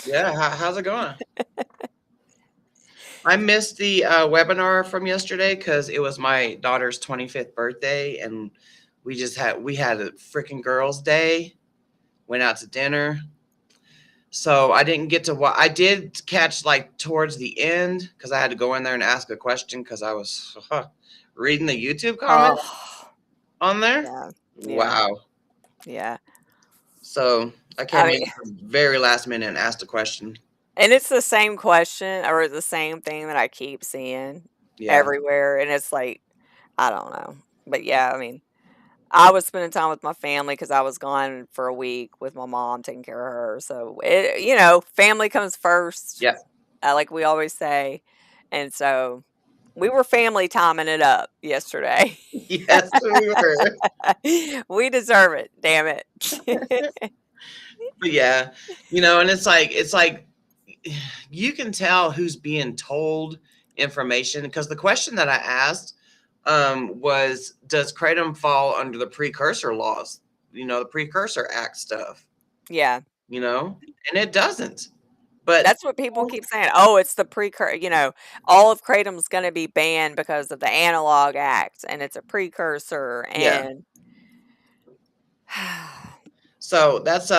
Yeah, how's it going? I missed the webinar from yesterday because it was my daughter's 25th birthday, and we had a freaking girls' day. Went out to dinner, so I didn't get to I did catch like towards the end because I had to go in there and ask a question because I was reading the YouTube comment Oh, on there. yeah, yeah, Wow. yeah. So I I came mean, in very last minute and asked a question. and it's the same question or the same thing that I keep seeing Yeah. everywhere, and it's like, I don't know. But yeah, I mean, I was spending time with my family because I was gone for a week with my mom taking care of her. So family comes first, Yeah. like we always say, and so we were family timing it up yesterday. Yes, we were. We deserve it, damn it. But yeah, and it's like you can tell who's being told information because the question that I asked was, does kratom fall under the precursor laws? The Precursor Act stuff. Yeah. And it doesn't. But That's what people keep saying. Oh, it's the precursor. All of kratom's going to be banned because of the Analog Act, and it's a precursor. yeah, And so that's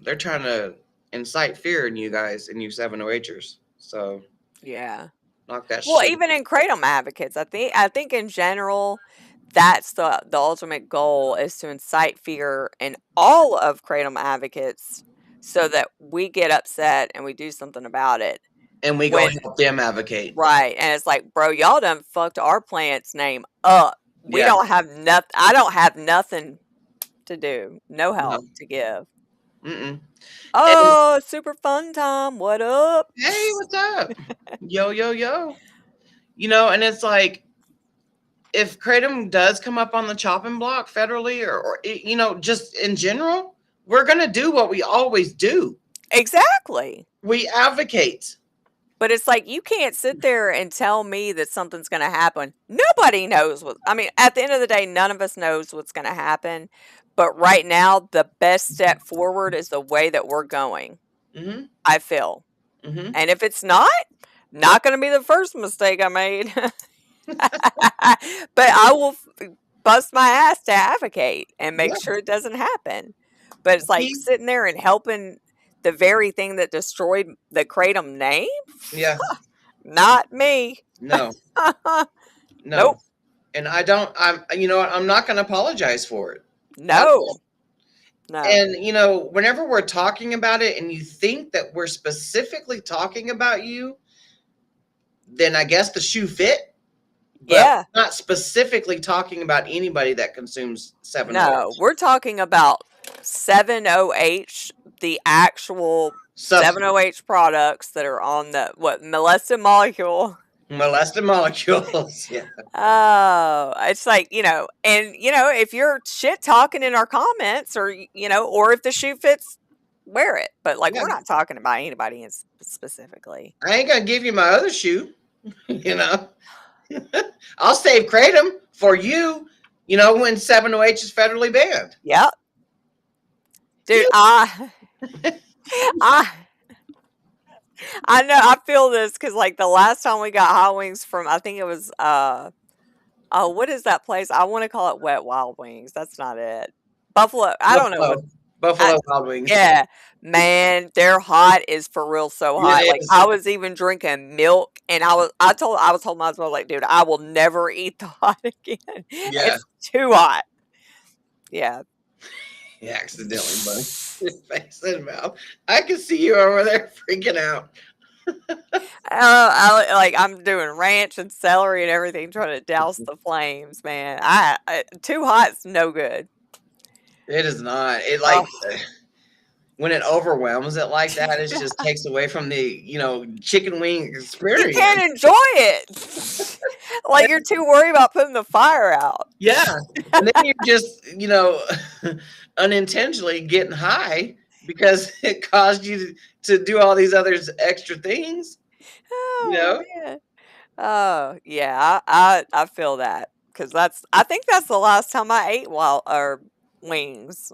they're trying to incite fear in you guys and you 708ers. So yeah. knock that Well, shit. even in kratom advocates, I think in general, that's the ultimate goal is to incite fear in all of kratom advocates, so that we get upset and we do something about it. And we go When help them advocate. Right, and it's like, bro, y'all done fucked our plant's name up. We Yeah. don't have nothing. I don't have nothing to do. No No. help to give. Mm-mm. And Oh, super fun time. What up? hey, what's up? Yo, yo, yo. And it's like, if kratom does come up on the chopping block federally or just in general, we're going to do what we always do. Exactly. We advocate. But it's like you can't sit there and tell me that something's going to happen. Nobody knows what. I mean, at the end of the day, none of us knows what's going to happen. But right now, the best step forward is the way that we're going. Mm-hmm. I feel. Mm-hmm. And if it's not going to be the first mistake I made. But I will bust my ass to advocate and make Yeah. sure it doesn't happen. But it's like He, sitting there and helping the very thing that destroyed the kratom name. yeah. Not me. No. No. Nope. And I'm not going to apologize for it. At all. No. No. And whenever we're talking about it and you think that we're specifically talking about you, then I guess the shoe fit. But Yeah. we're not specifically talking about anybody that consumes 708. No. We're talking about 70H, the actual Substance. 70H products that are on the molested molecule. Molested molecules. Yeah. Oh, it's like, and if you're shit talking in our comments or if the shoe fits, wear it. But like, Yeah. we're not talking about anybody specifically. I ain't gonna give you my other shoe. you know. I'll save kratom for you, when 708 is federally banned. Yep. Dude, You I, I know, I feel this because like the last time we got hot wings from, I think it was, oh, what is that place? I want to call it Wet Wild Wings. That's not it. Buffalo. I don't know what. Buffalo. I, Buffalo Wild Wings. Yeah, man, their hot is for real so hot. It Like is. I was even drinking milk, and I was told my husband like, dude, I will never eat the hot again. Yeah. It's too hot. Yeah. He accidentally bumped his face and mouth. I can see you over there freaking out. I'm doing ranch and celery and everything, trying to douse the flames, man. Too hot's no good. It is not. It Oh, like when it overwhelms it like that, it just takes away from the chicken wing you can't experience. enjoy it. Like you're too worried about putting the fire out. Yeah, and then you're just unintentionally getting high because it caused you to do all these other extra things. You Oh know. man. Oh yeah, I feel that because I think that's the last time I ate wild or wings,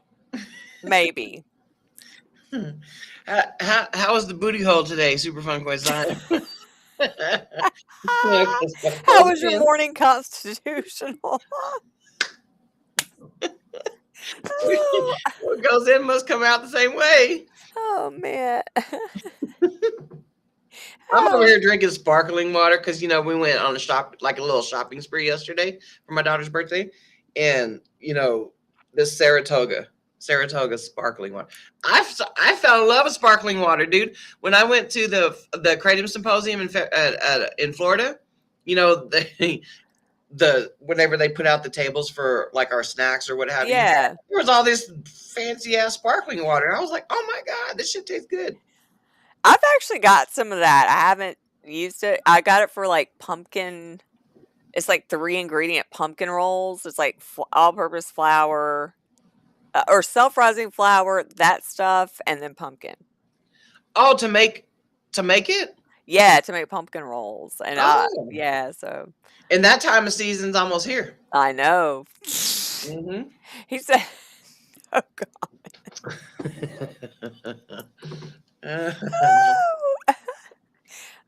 maybe. How was the booty hole today? Super fun quiz time. How was your morning constitutional? What goes in must come out the same way. Oh man. I'm over Oh, here drinking sparkling water because we went on a little shopping spree yesterday for my daughter's birthday, and this Saratoga sparkling water. I fell in love with sparkling water, dude. When I went to the Kratom Symposium in Florida, whenever they put out the tables for like our snacks or what have you, yeah. there was all this fancy ass sparkling water. And I was like, oh my god, this shit tastes good. I've actually got some of that. I haven't used it. I got it for like pumpkin. It's like 3-ingredient pumpkin rolls. It's like all-purpose flour or self-rising flour, that stuff, and then pumpkin. Oh, to make it? Yeah, to make pumpkin rolls. And Oh. yeah, so. And that time of season's almost here. I know. Mm-hmm. He said, oh God.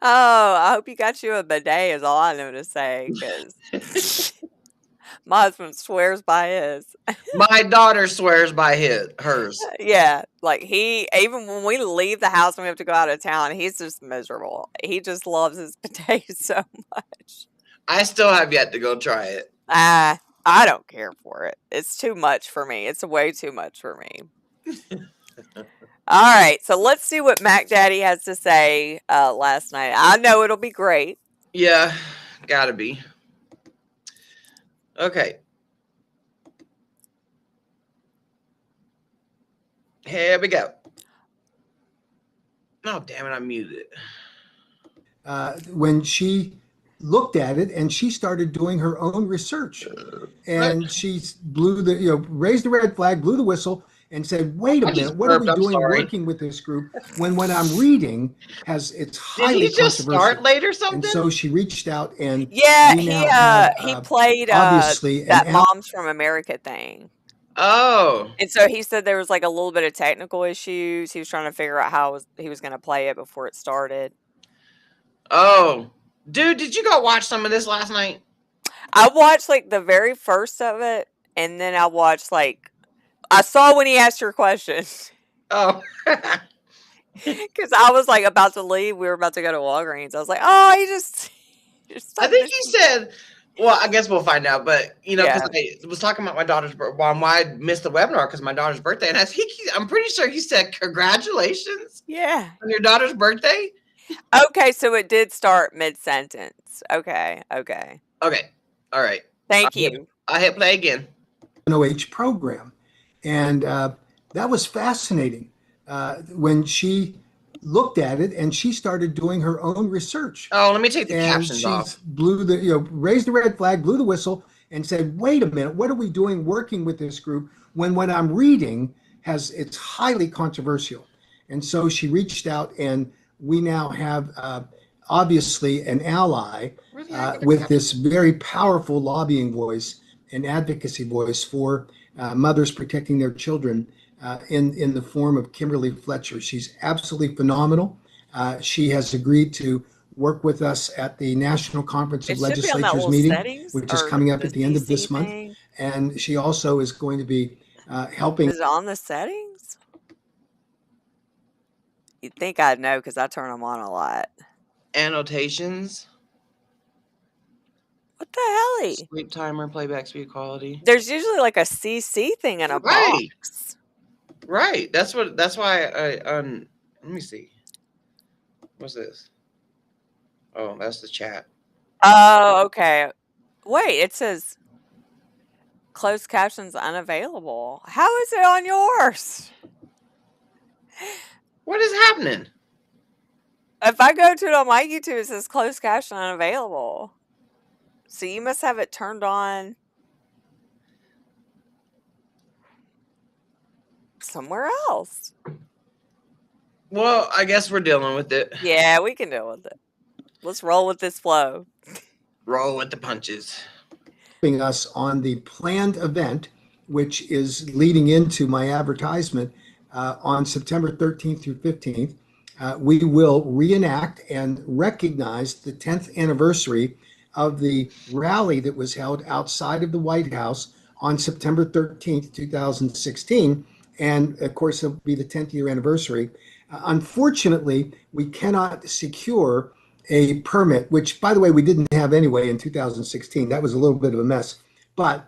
Oh, I hope you got you a bidet is all I know to say, because my husband swears by his. My daughter swears by hers. Yeah, like even when we leave the house and we have to go out of town, he's just miserable. He just loves his bidet so much. I still have yet to go try it. I don't care for it. It's too much for me. It's way too much for me. All right, so let's see what Mac Daddy has to say last night. I know it'll be great. Yeah, gotta be. Okay. Here we go. Oh, damn it, I muted it. When she looked at it and she started doing her own research, and she raised the red flag, blew the whistle, and said, wait a minute, what are we doing working with this group when what I'm reading it's highly Did he just controversial. start late or something? And so she reached out and he played obviously that Moms from America thing. Oh. And so he said there was like a little bit of technical issues. He was trying to figure out how he was going to play it before it started. Oh. Dude, did you go watch some of this last night? I watched like the very first of it, and then I watched I saw when he asked your question. Oh. Because I was like about to leave. We were about to go to Walgreens. I was like, oh, he just I think he said, well, I guess we'll find out. But, because I was talking about my daughter's birthday, why I missed the webinar because my daughter's birthday. And I'm pretty sure he said, congratulations. Yeah. On your daughter's birthday. Okay, so it did start mid-sentence. Okay. All right. Thank you. I hit play again. NOH program. And that was fascinating when she looked at it and she started doing her own research. Oh, let me take the captions off. Raised the red flag, blew the whistle, and said, wait a minute, what are we doing working with this group when what I'm reading it's highly controversial? And so she reached out, and we now have obviously an ally with this very powerful lobbying voice and advocacy voice for mothers protecting their children in the form of Kimberly Fletcher. She's absolutely phenomenal. She has agreed to work with us at the National Conference of Legislatures meeting, which is coming up at the end of this month. And she also is going to be helping. Is it on the settings? You'd think I'd know because I turn them on a lot. Annotations. What the hell? Sleep timer, playback speed quality. There's usually like a CC thing in a box. Right. That's why let me see. What's this? Oh, that's the chat. Oh, okay. Wait, it says closed captions unavailable. How is it on yours? What is happening? If I go to it on my YouTube, it says closed caption unavailable. So you must have it turned on somewhere else. Well, I guess we're dealing with it. Yeah, we can deal with it. Let's roll with this flow. Roll with the punches. Us on the planned event, which is leading into my advertisement on September 13th through 15th, we will reenact and recognize the 10th anniversary of the rally that was held outside of the White House on September 13th, 2016. And of course, it'll be the 10th year anniversary. Unfortunately, we cannot secure a permit, which, by the way, we didn't have anyway in 2016. That was a little bit of a mess. But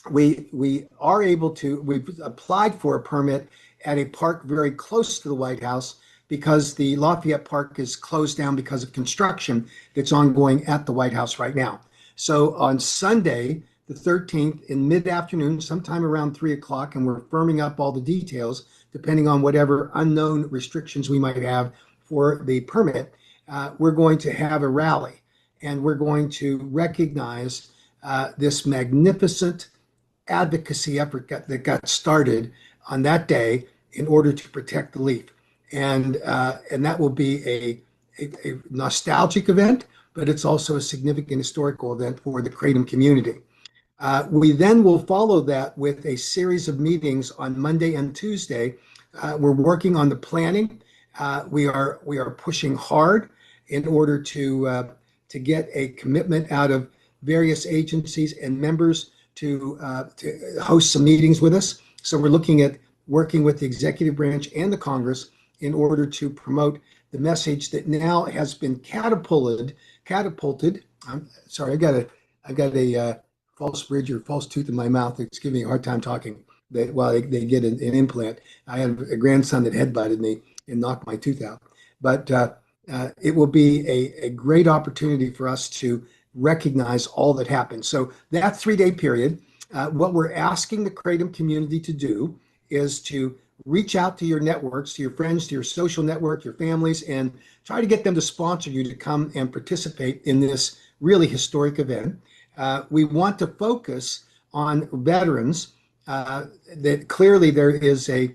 we are able to, we've applied for a permit at a park very close to the White House because the Lafayette Park is closed down because of construction that's ongoing at the White House right now. So on Sunday, the 13th, in mid-afternoon, sometime around 3 o'clock, and we're firming up all the details depending on whatever unknown restrictions we might have for the permit, we're going to have a rally, and we're going to recognize this magnificent advocacy effort that got started on that day in order to protect the leaf. And that will be a nostalgic event, but it's also a significant historical event for the Kratom community. We then will follow that with a series of meetings on Monday and Tuesday. We're working on the planning. We are pushing hard in order to get a commitment out of various agencies and members to host some meetings with us. So we're looking at working with the executive branch and the Congress in order to promote the message that now has been catapulted. I'm sorry, I got a false bridge or false tooth in my mouth. It's giving me a hard time talking. While they get an implant. I had a grandson that headbutted me and knocked my tooth out. But it will be a great opportunity for us to recognize all that happened. So that 3-day period, what we're asking the Kratom community to do is to reach out to your networks, to your friends, to your social network, your families, and try to get them to sponsor you to come and participate in this really historic event. We want to focus on veterans. That clearly there is a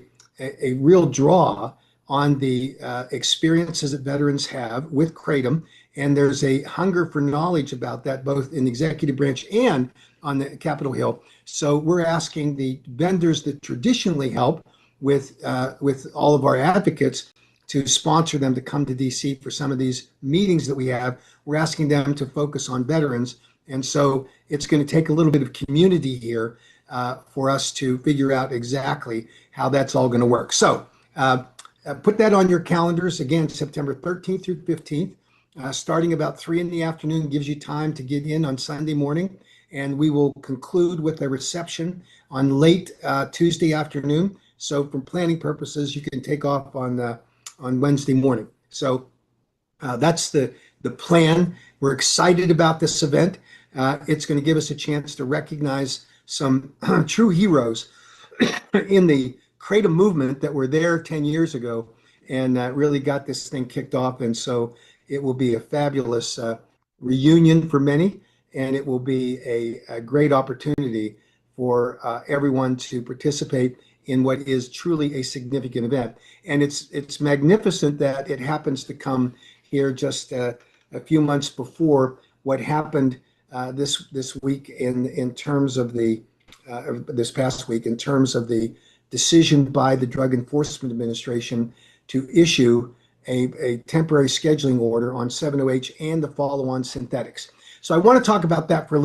real draw on the experiences that veterans have with Kratom, and there's a hunger for knowledge about that both in the executive branch and on the Capitol Hill. So we're asking the vendors that traditionally help with all of our advocates to sponsor them to come to DC for some of these meetings that we have. We're asking them to focus on veterans, and so it's going to take a little bit of community here for us to figure out exactly how that's all going to work. So put that on your calendars. Again, September 13th through 15th, starting about 3 in the afternoon, gives you time to get in on Sunday morning. And we will conclude with a reception on late Tuesday afternoon. So for planning purposes, you can take off on Wednesday morning. So that's the plan. We're excited about this event. It's going to give us a chance to recognize some true heroes in the Kratom movement that were there 10 years ago and really got this thing kicked off. And so it will be a fabulous reunion for many, and it will be a great opportunity for everyone to participate in what is truly a significant event. And it's magnificent that it happens to come here just a few months before what happened this week in terms of this past week in terms of the decision by the Drug Enforcement Administration to issue a temporary scheduling order on 7-OH and the follow-on synthetics. So I want to talk about that for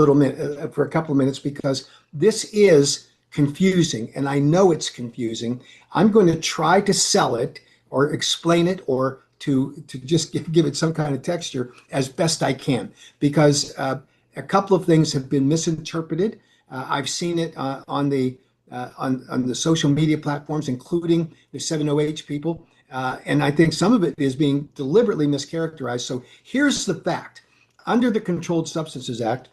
a couple of minutes, because this is confusing, and I know it's confusing. I'm going to try to sell it or explain it or to just give it some kind of texture as best I can, because a couple of things have been misinterpreted. I've seen it on the social media platforms, including the 7-OH people, and I think some of it is being deliberately mischaracterized. So here's the fact. Under the Controlled Substances Act,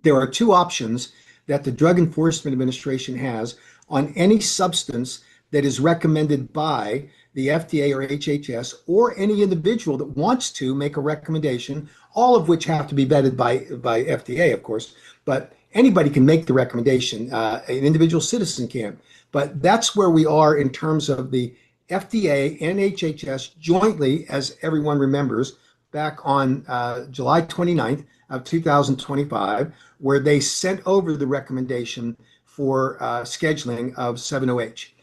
there are 2 options that the Drug Enforcement Administration has on any substance that is recommended by the FDA or HHS or any individual that wants to make a recommendation, all of which have to be vetted by FDA, of course, but anybody can make the recommendation. An individual citizen can. But that's where we are in terms of the FDA and HHS jointly, as everyone remembers, back on July 29th of 2025, where they sent over the recommendation for scheduling of 7-OH.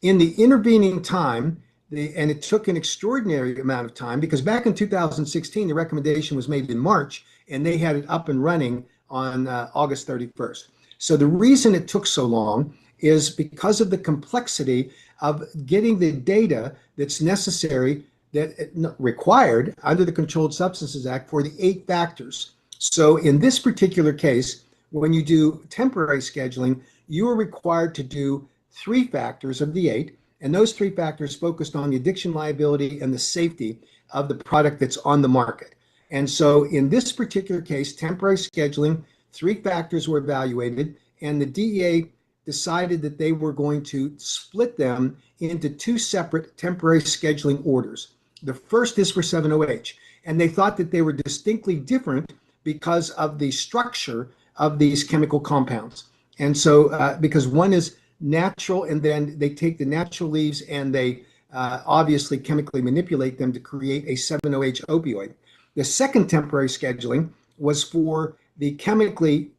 In the intervening time, and it took an extraordinary amount of time, because back in 2016, the recommendation was made in March, and they had it up and running on August 31st. So the reason it took so long is because of the complexity of getting the data that's necessary, that required under the Controlled Substances Act for the 8 factors. So in this particular case, when you do temporary scheduling, you are required to do 3 factors of the 8, and those 3 factors focused on the addiction liability and the safety of the product that's on the market. And so in this particular case, temporary scheduling, 3 factors were evaluated, and the DEA decided that they were going to split them into 2 separate temporary scheduling orders. The first is for 7-OH, and they thought that they were distinctly different because of the structure of these chemical compounds. And so because one is natural, and then they take the natural leaves and they obviously chemically manipulate them to create a 7-OH opioid. The second temporary scheduling was for the chemically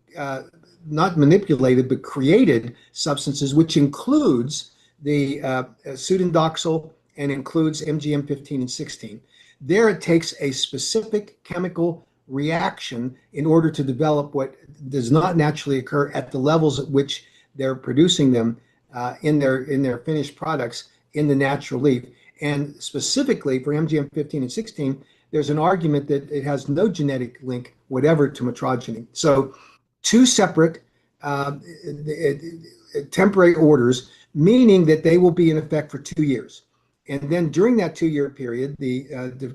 not manipulated but created substances, which includes the pseudodoxil and includes MGM 15 and 16. There it takes a specific chemical reaction in order to develop what does not naturally occur at the levels at which they're producing them in their finished products in the natural leaf. And specifically for MGM 15 and 16, there's an argument that it has no genetic link whatever to metrogeny. So 2 separate temporary orders, meaning that they will be in effect for 2 years. And then during that 2-year period, the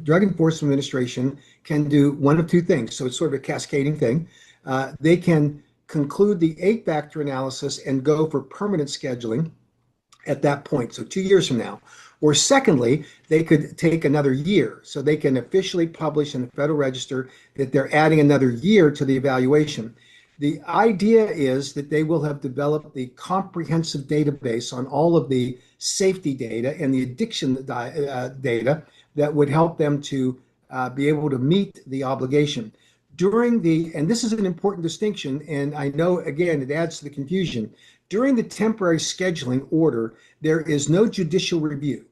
Drug Enforcement Administration can do one of 2 things. So it's sort of a cascading thing. They can conclude the 8-factor analysis and go for permanent scheduling at that point, so 2 years from now. Or secondly, they could take another year. So they can officially publish in the Federal Register that they're adding another year to the evaluation. The idea is that they will have developed the comprehensive database on all of the safety data and the addiction data that would help them to be able to meet the obligation. And this is an important distinction, and I know, again, it adds to the confusion. During the temporary scheduling order, there is no judicial review,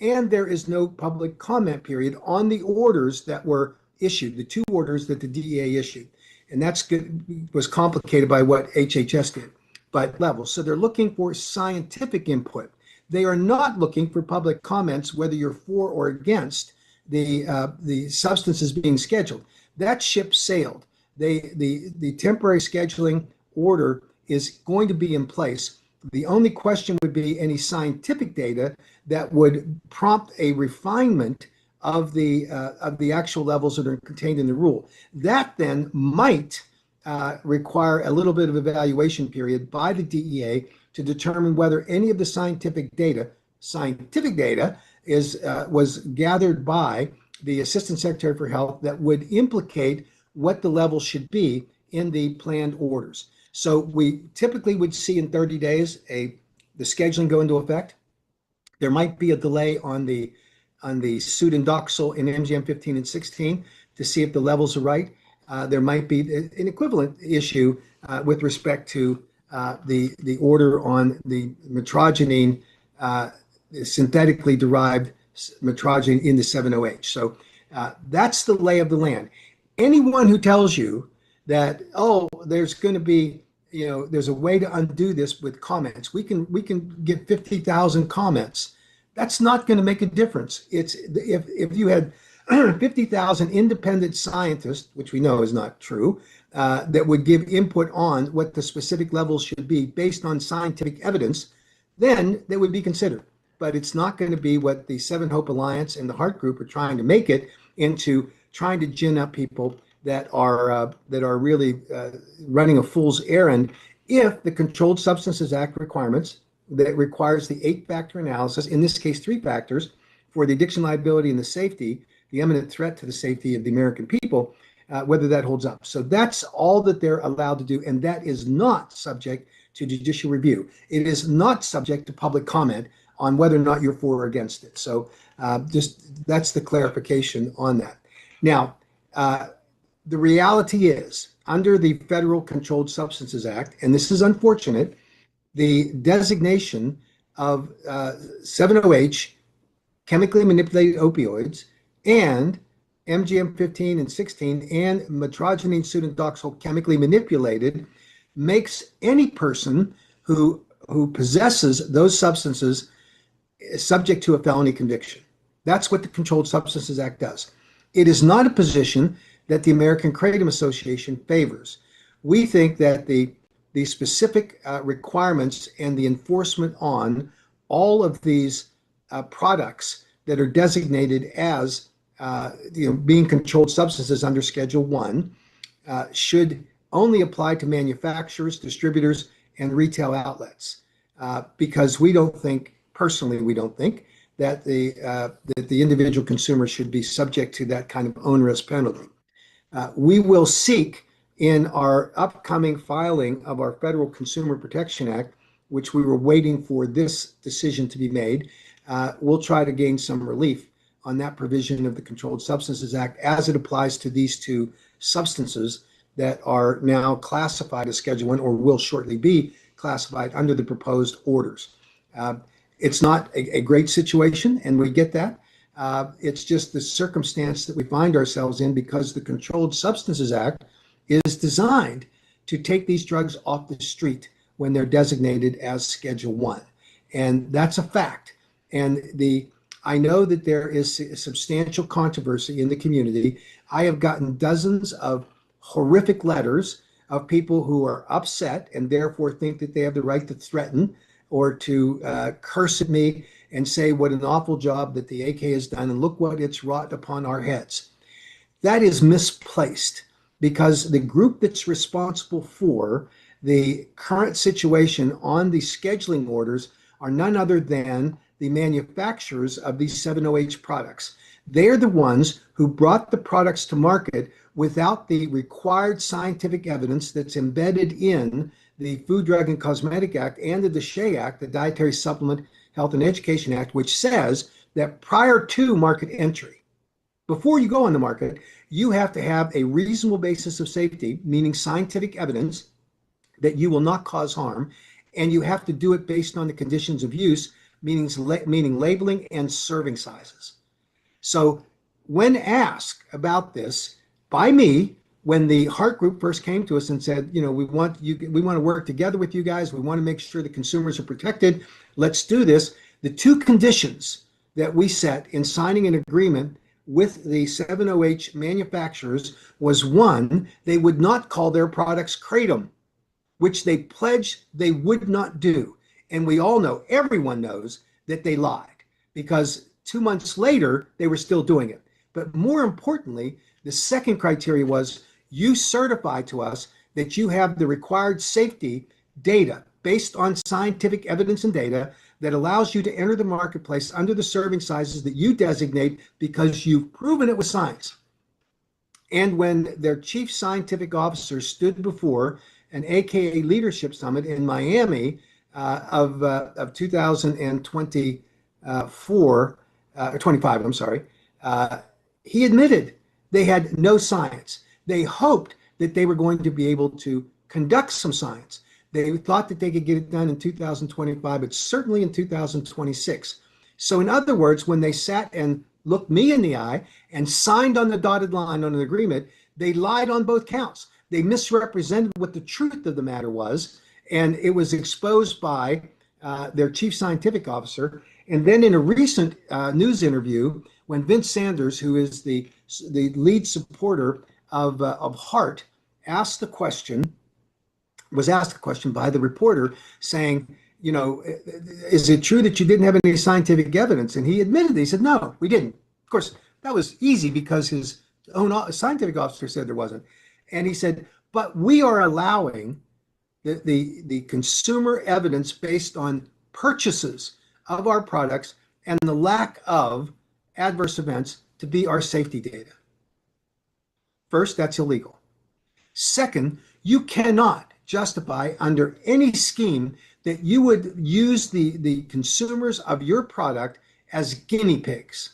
and there is no public comment period on the orders that were issued, the 2 orders that the DEA issued. And that's good, was complicated by what HHS did, but levels. So they're looking for scientific input. They are not looking for public comments, whether you're for or against the substances being scheduled. That ship sailed. The temporary scheduling order is going to be in place. The only question would be any scientific data that would prompt a refinement of the actual levels that are contained in the rule. That then might require a little bit of evaluation period by the DEA to determine whether any of the scientific data was gathered by the Assistant Secretary for Health that would implicate what the level should be in the planned orders. So we typically would see in 30 days the scheduling go into effect. There might be a delay on the pseudodoxil in MGM 15 and 16 to see if the levels are right. There might be an equivalent issue with respect to the order on the metrogenine, synthetically derived metrogenine in the 7-OH. So that's the lay of the land. Anyone who tells you that, oh, there's going to be, there's a way to undo this with comments. We can get 50,000 comments. That's not going to make a difference. It's if you had 50,000 independent scientists, which we know is not true, that would give input on what the specific levels should be based on scientific evidence, then they would be considered. But it's not going to be what the 7 Hope Alliance and the Heart Group are trying to make it into, trying to gin up people that are really running a fool's errand. If the Controlled Substances Act requirements that requires the 8-factor analysis, in this case 3 factors, for the addiction liability and the safety, the imminent threat to the safety of the American people, whether that holds up. So that's all that they're allowed to do, and that is not subject to judicial review. It is not subject to public comment on whether or not you're for or against it. So just that's the clarification on that. Now, the reality is, under the Federal Controlled Substances Act, and this is unfortunate, the designation of 7-OH, chemically manipulated opioids, and MGM-15 and 16 and metrogynine pseudodoxil chemically manipulated makes any person who possesses those substances subject to a felony conviction. That's what the Controlled Substances Act does. It is not a position that the American Kratom Association favors. We think that the specific requirements and the enforcement on all of these products that are designated as being controlled substances under Schedule 1 should only apply to manufacturers, distributors, and retail outlets, because we don't think that the individual consumer should be subject to that kind of onerous penalty. We will seek in our upcoming filing of our Federal Consumer Protection Act, which we were waiting for this decision to be made, we'll try to gain some relief on that provision of the Controlled Substances Act as it applies to these two substances that are now classified as Schedule 1 or will shortly be classified under the proposed orders. It's not a great situation, and we get that. It's just the circumstance that we find ourselves in because the Controlled Substances Act is designed to take these drugs off the street when they're designated as Schedule 1. And that's a fact. And I know that there is a substantial controversy in the community. I have gotten dozens of horrific letters of people who are upset and therefore think that they have the right to threaten or to curse at me and say what an awful job that the AK has done and look what it's wrought upon our heads. That is misplaced because the group that's responsible for the current situation on the scheduling orders are none other than the manufacturers of these 7-OH products. They're the ones who brought the products to market without the required scientific evidence that's embedded in the Food, Drug, and Cosmetic Act and the DSHEA Act, the Dietary Supplement Health and Education Act, which says that prior to market entry, before you go on the market, you have to have a reasonable basis of safety, meaning scientific evidence that you will not cause harm, and you have to do it based on the conditions of use, meaning labeling and serving sizes. So when asked about this by me, when the Heart Group first came to us and said, we want to work together with you guys, we want to make sure the consumers are protected, let's do this. The two conditions that we set in signing an agreement with the 7-OH manufacturers was, one, they would not call their products Kratom, which they pledged they would not do. And we all know, everyone knows, that they lied because 2 months later, they were still doing it. But more importantly, the second criteria was you certify to us that you have the required safety data based on scientific evidence and data that allows you to enter the marketplace under the serving sizes that you designate because you've proven it with science. And when their chief scientific officer stood before an AKA leadership summit in Miami of 2024, 25, I'm sorry, he admitted they had no science. They hoped that they were going to be able to conduct some science. They thought that they could get it done in 2025, but certainly in 2026. So in other words, when they sat and looked me in the eye and signed on the dotted line on an agreement, they lied on both counts. They misrepresented what the truth of the matter was, and it was exposed by their chief scientific officer. And then in a recent news interview, when Vince Sanders, who is the lead supporter of HART, was asked the question by the reporter saying, is it true that you didn't have any scientific evidence? And he admitted, he said, no, we didn't. Of course, that was easy because his own scientific officer said there wasn't. And he said, but we are allowing the consumer evidence based on purchases of our products and the lack of adverse events to be our safety data. First, that's illegal. Second, you cannot justify under any scheme that you would use the consumers of your product as guinea pigs.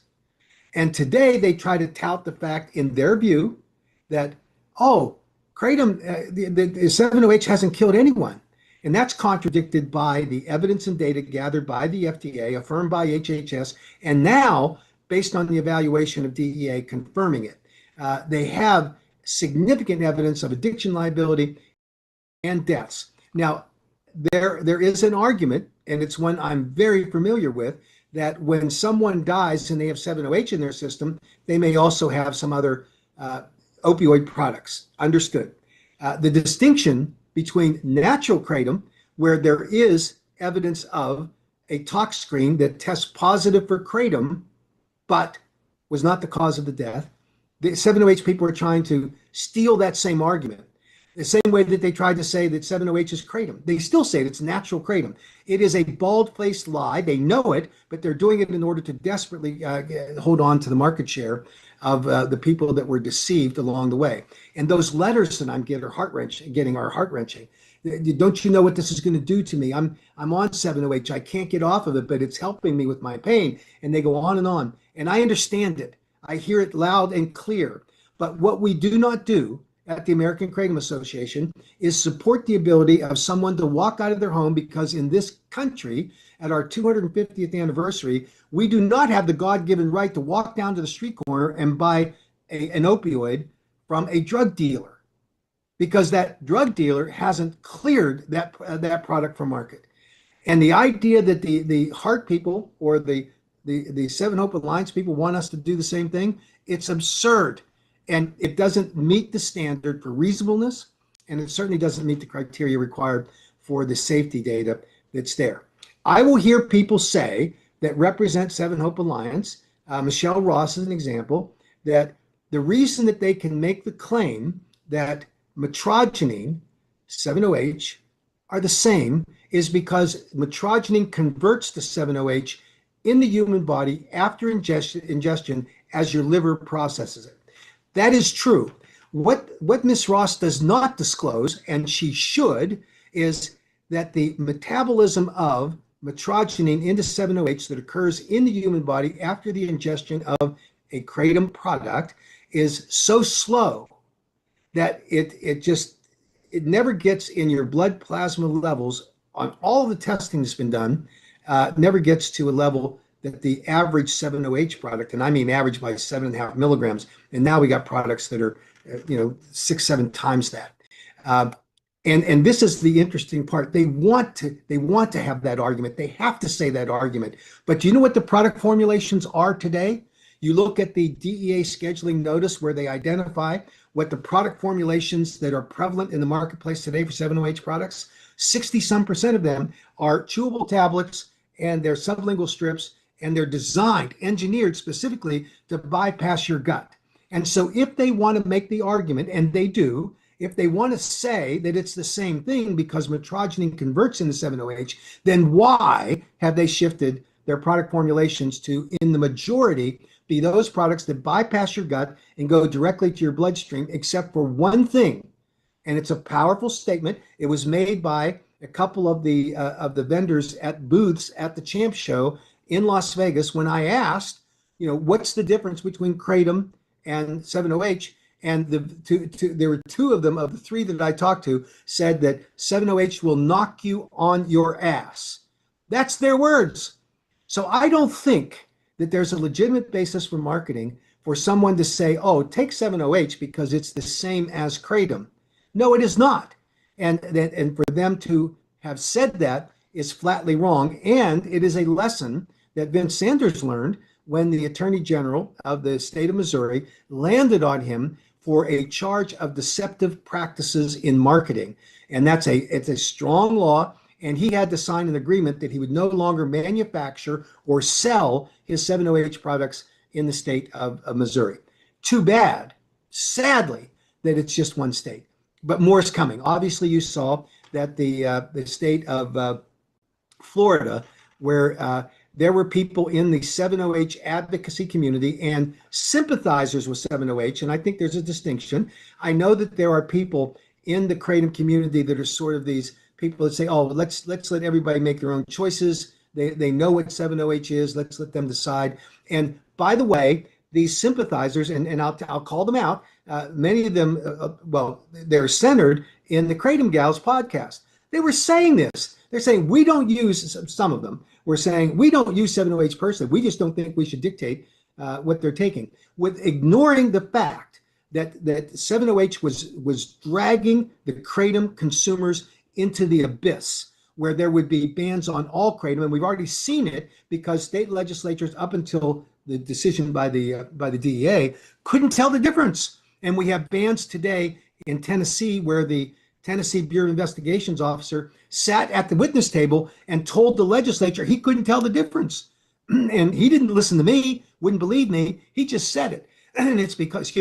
And today they try to tout the fact in their view that, Kratom, the 7-OH hasn't killed anyone. And that's contradicted by the evidence and data gathered by the FDA, affirmed by HHS, and now, based on the evaluation of DEA, confirming it. They have significant evidence of addiction liability and deaths. Now, there is an argument, and it's one I'm very familiar with, that when someone dies and they have 7-OH in their system, they may also have some other opioid products. Understood. The distinction between natural kratom, where there is evidence of a tox screen that tests positive for kratom, but was not the cause of the death. The 7-OH people are trying to steal that same argument. The same way that they tried to say that 7-OH is kratom. They still say it's natural kratom. It is a bald-faced lie. They know it, but they're doing it in order to desperately hold on to the market share of the people that were deceived along the way. And those letters that I'm getting are heart-wrenching. Don't you know what this is going to do to me? I'm on 7-OH. I can't get off of it, but it's helping me with my pain. And they go on. And I understand it. I hear it loud and clear. But what we do not do at the American Kratom Association is support the ability of someone to walk out of their home, because in this country, at our 250th anniversary, we do not have the God-given right to walk down to the street corner and buy an opioid from a drug dealer, because that drug dealer hasn't cleared that product for market. And the idea that the heart people or the 7-HOPE Alliance people want us to do the same thing, it's absurd. And it doesn't meet the standard for reasonableness, and it certainly doesn't meet the criteria required for the safety data that's there. I will hear people say that represent 7-HOPE Alliance, Michelle Ross is an example, that the reason that they can make the claim that metrogynine, 7-OH, are the same is because metrogynine converts to 7-OH in the human body after ingestion as your liver processes it. That is true. What Ms. Ross does not disclose, and she should, is that the metabolism of metrogynine into 7-OH that occurs in the human body after the ingestion of a kratom product is so slow that it never gets in your blood plasma levels on all the testing that's been done, never gets to a level that the average 7-OH product, and I mean average by 7.5 milligrams, and now we got products that are 6-7 times that. And this is the interesting part. They want to have that argument. They have to say that argument. But do you know what the product formulations are today? You look at the DEA scheduling notice where they identify what the product formulations that are prevalent in the marketplace today for 7-OH products. 60-some% of them are chewable tablets, and they're sublingual strips, and they're engineered specifically to bypass your gut. And so if they want to make the argument, and they do, if they want to say that it's the same thing because metrogynine converts into 7-OH, then why have they shifted their product formulations to, in the majority, be those products that bypass your gut and go directly to your bloodstream, except for one thing? And it's a powerful statement. It was made by a couple of the vendors at booths at the Champ Show in Las Vegas when I asked, what's the difference between kratom and 7-OH? And there were two of them, of the three that I talked to, said that 7-OH will knock you on your ass. That's their words. So I don't think that there's a legitimate basis for marketing for someone to say, oh, take 7-OH because it's the same as kratom. No, it is not. And for them to have said that is flatly wrong. And it is a lesson that Vince Sanders learned when the Attorney General of the state of Missouri landed on him for a charge of deceptive practices in marketing. And it's a strong law. And he had to sign an agreement that he would no longer manufacture or sell his 7-OH products in the state of Missouri. Too bad, sadly, that it's just one state. But more is coming. Obviously, you saw that the state of Florida, where there were people in the 7-OH advocacy community and sympathizers with 7-OH, and I think there's a distinction. I know that there are people in the kratom community that are sort of these people that say, oh, let's let everybody make their own choices. They know what 7-OH is. Let's let them decide. And by the way, these sympathizers, and I'll call them out, many of them, they're centered in the Kratom Gals podcast. They were saying this. They're saying we don't use, some of them were saying we don't use 7-OH personally. We just don't think we should dictate what they're taking, with ignoring the fact that 7-OH was dragging the kratom consumers into the abyss, where there would be bans on all kratom, and we've already seen it because state legislatures, up until the decision by the DEA, couldn't tell the difference. And we have bans today in Tennessee, where the Tennessee Bureau of Investigations officer sat at the witness table and told the legislature he couldn't tell the difference. And he didn't listen to me, wouldn't believe me. He just said it. And it's because,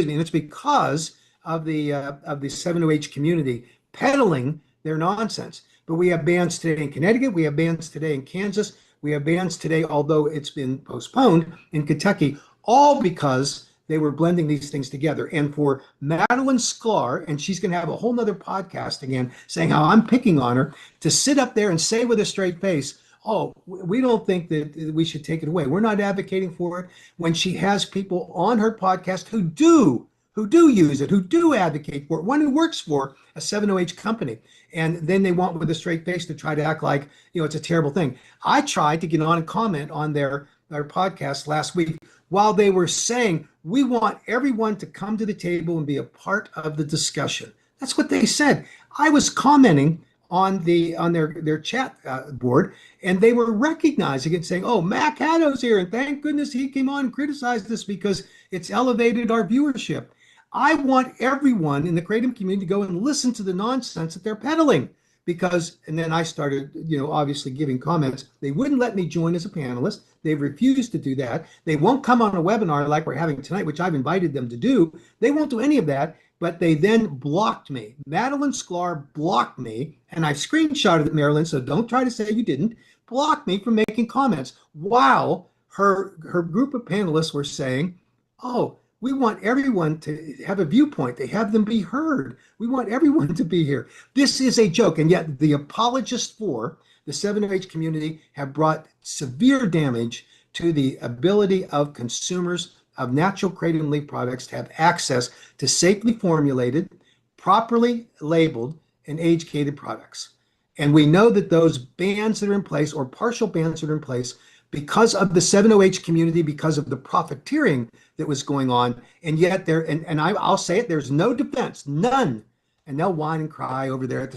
of the 7-OH community peddling their nonsense. But we have bans today in Connecticut. We have bans today in Kansas. We have bans today, although it's been postponed, in Kentucky, all because they were blending these things together. And for Madeline Sklar, and she's going to have a whole nother podcast again saying how I'm picking on her, to sit up there and say with a straight face, oh, we don't think that we should take it away, we're not advocating for it, when she has people on her podcast who do use it, who do advocate for it, one who works for a 7-OH company. And then they want with a straight face to try to act like, it's a terrible thing. I tried to get on and comment on their podcast last week while they were saying, we want everyone to come to the table and be a part of the discussion. That's what they said. I was commenting on their chat board, and they were recognizing it, saying, oh, Mac Haddow's here, and thank goodness he came on and criticized this because it's elevated our viewership. I want everyone in the kratom community to go and listen to the nonsense that they're peddling, because, and then I started, obviously giving comments. They wouldn't let me join as a panelist. They've refused to do that. They won't come on a webinar like we're having tonight, which I've invited them to do. They won't do any of that, but they then blocked me. Madeline Sklar blocked me, and I screenshotted it, Marilyn, so don't try to say you didn't. Blocked me from making comments while her group of panelists were saying, oh, we want everyone to have a viewpoint. They have them be heard. We want everyone to be here. This is a joke. And yet the apologists for the 7-OH community have brought severe damage to the ability of consumers of natural kratom leaf products to have access to safely formulated, properly labeled, and age-gated products. And we know that those bans that are in place, or partial bans that are in place, because of the 7-OH community, because of the profiteering that was going on, and yet I'll say it, there's no defense, none. And they'll whine and cry over there at the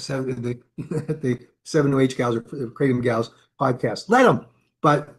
7-OH Gals or Kratom Gals podcast. Let them. But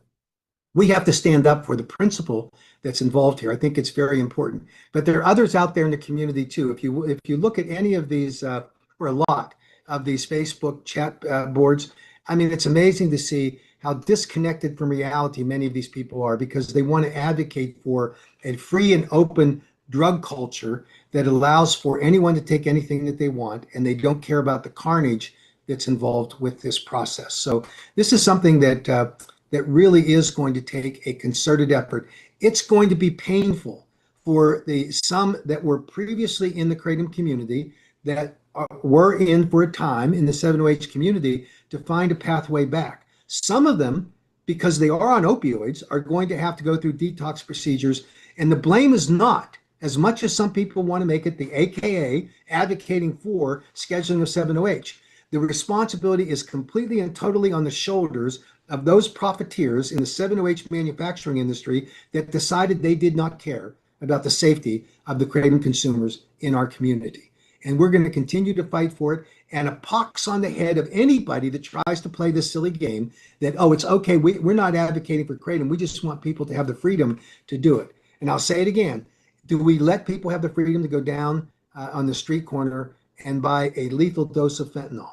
we have to stand up for the principle that's involved here. I think it's very important. But there are others out there in the community too. If you look at any of these, or a lot of these Facebook chat boards, I mean, it's amazing to see how disconnected from reality many of these people are, because they want to advocate for a free and open drug culture that allows for anyone to take anything that they want, and they don't care about the carnage that's involved with this process. So this is something that really is going to take a concerted effort. It's going to be painful for some that were previously in the kratom community, that were in for a time in the 7-OH community, to find a pathway back. Some of them, because they are on opioids, are going to have to go through detox procedures. And the blame is not, as much as some people want to make it, the AKA advocating for scheduling of 7-OH. The responsibility is completely and totally on the shoulders of those profiteers in the 7-OH manufacturing industry that decided they did not care about the safety of the kratom consumers in our community. And we're going to continue to fight for it. And a pox on the head of anybody that tries to play this silly game that, oh, it's okay, we're not advocating for kratom, we just want people to have the freedom to do it. And I'll say it again, do we let people have the freedom to go down on the street corner and buy a lethal dose of fentanyl?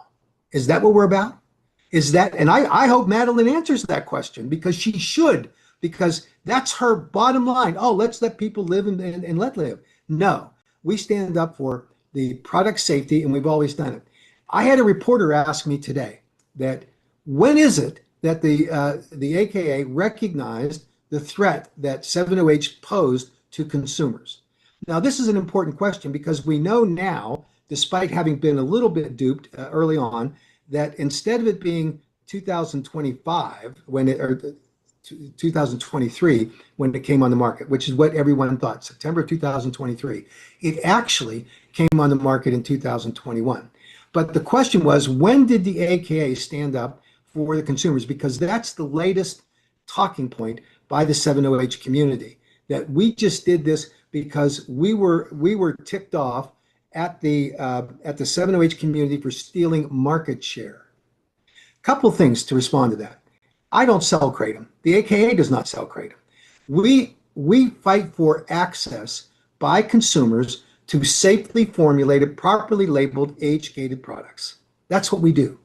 Is that what we're about? Is that, and I hope Madeline answers that question, because she should, because that's her bottom line. Oh, let's let people live and let live. No, we stand up for the product safety, and we've always done it. I had a reporter ask me today that when is it that the AKA recognized the threat that 7-OH posed to consumers? Now, this is an important question, because we know now, despite having been a little bit duped early on, that instead of it being 2025 or 2023 when it came on the market, which is what everyone thought, September 2023, it actually came on the market in 2021. But the question was, when did the AKA stand up for the consumers? Because that's the latest talking point by the 7-OH community, that we just did this because we were ticked off at the 7-OH community for stealing market share. Couple things to respond to that. I don't sell Kratom. The AKA does not sell Kratom. We fight for access by consumers to safely formulated, properly labeled, age-gated products. That's what we do.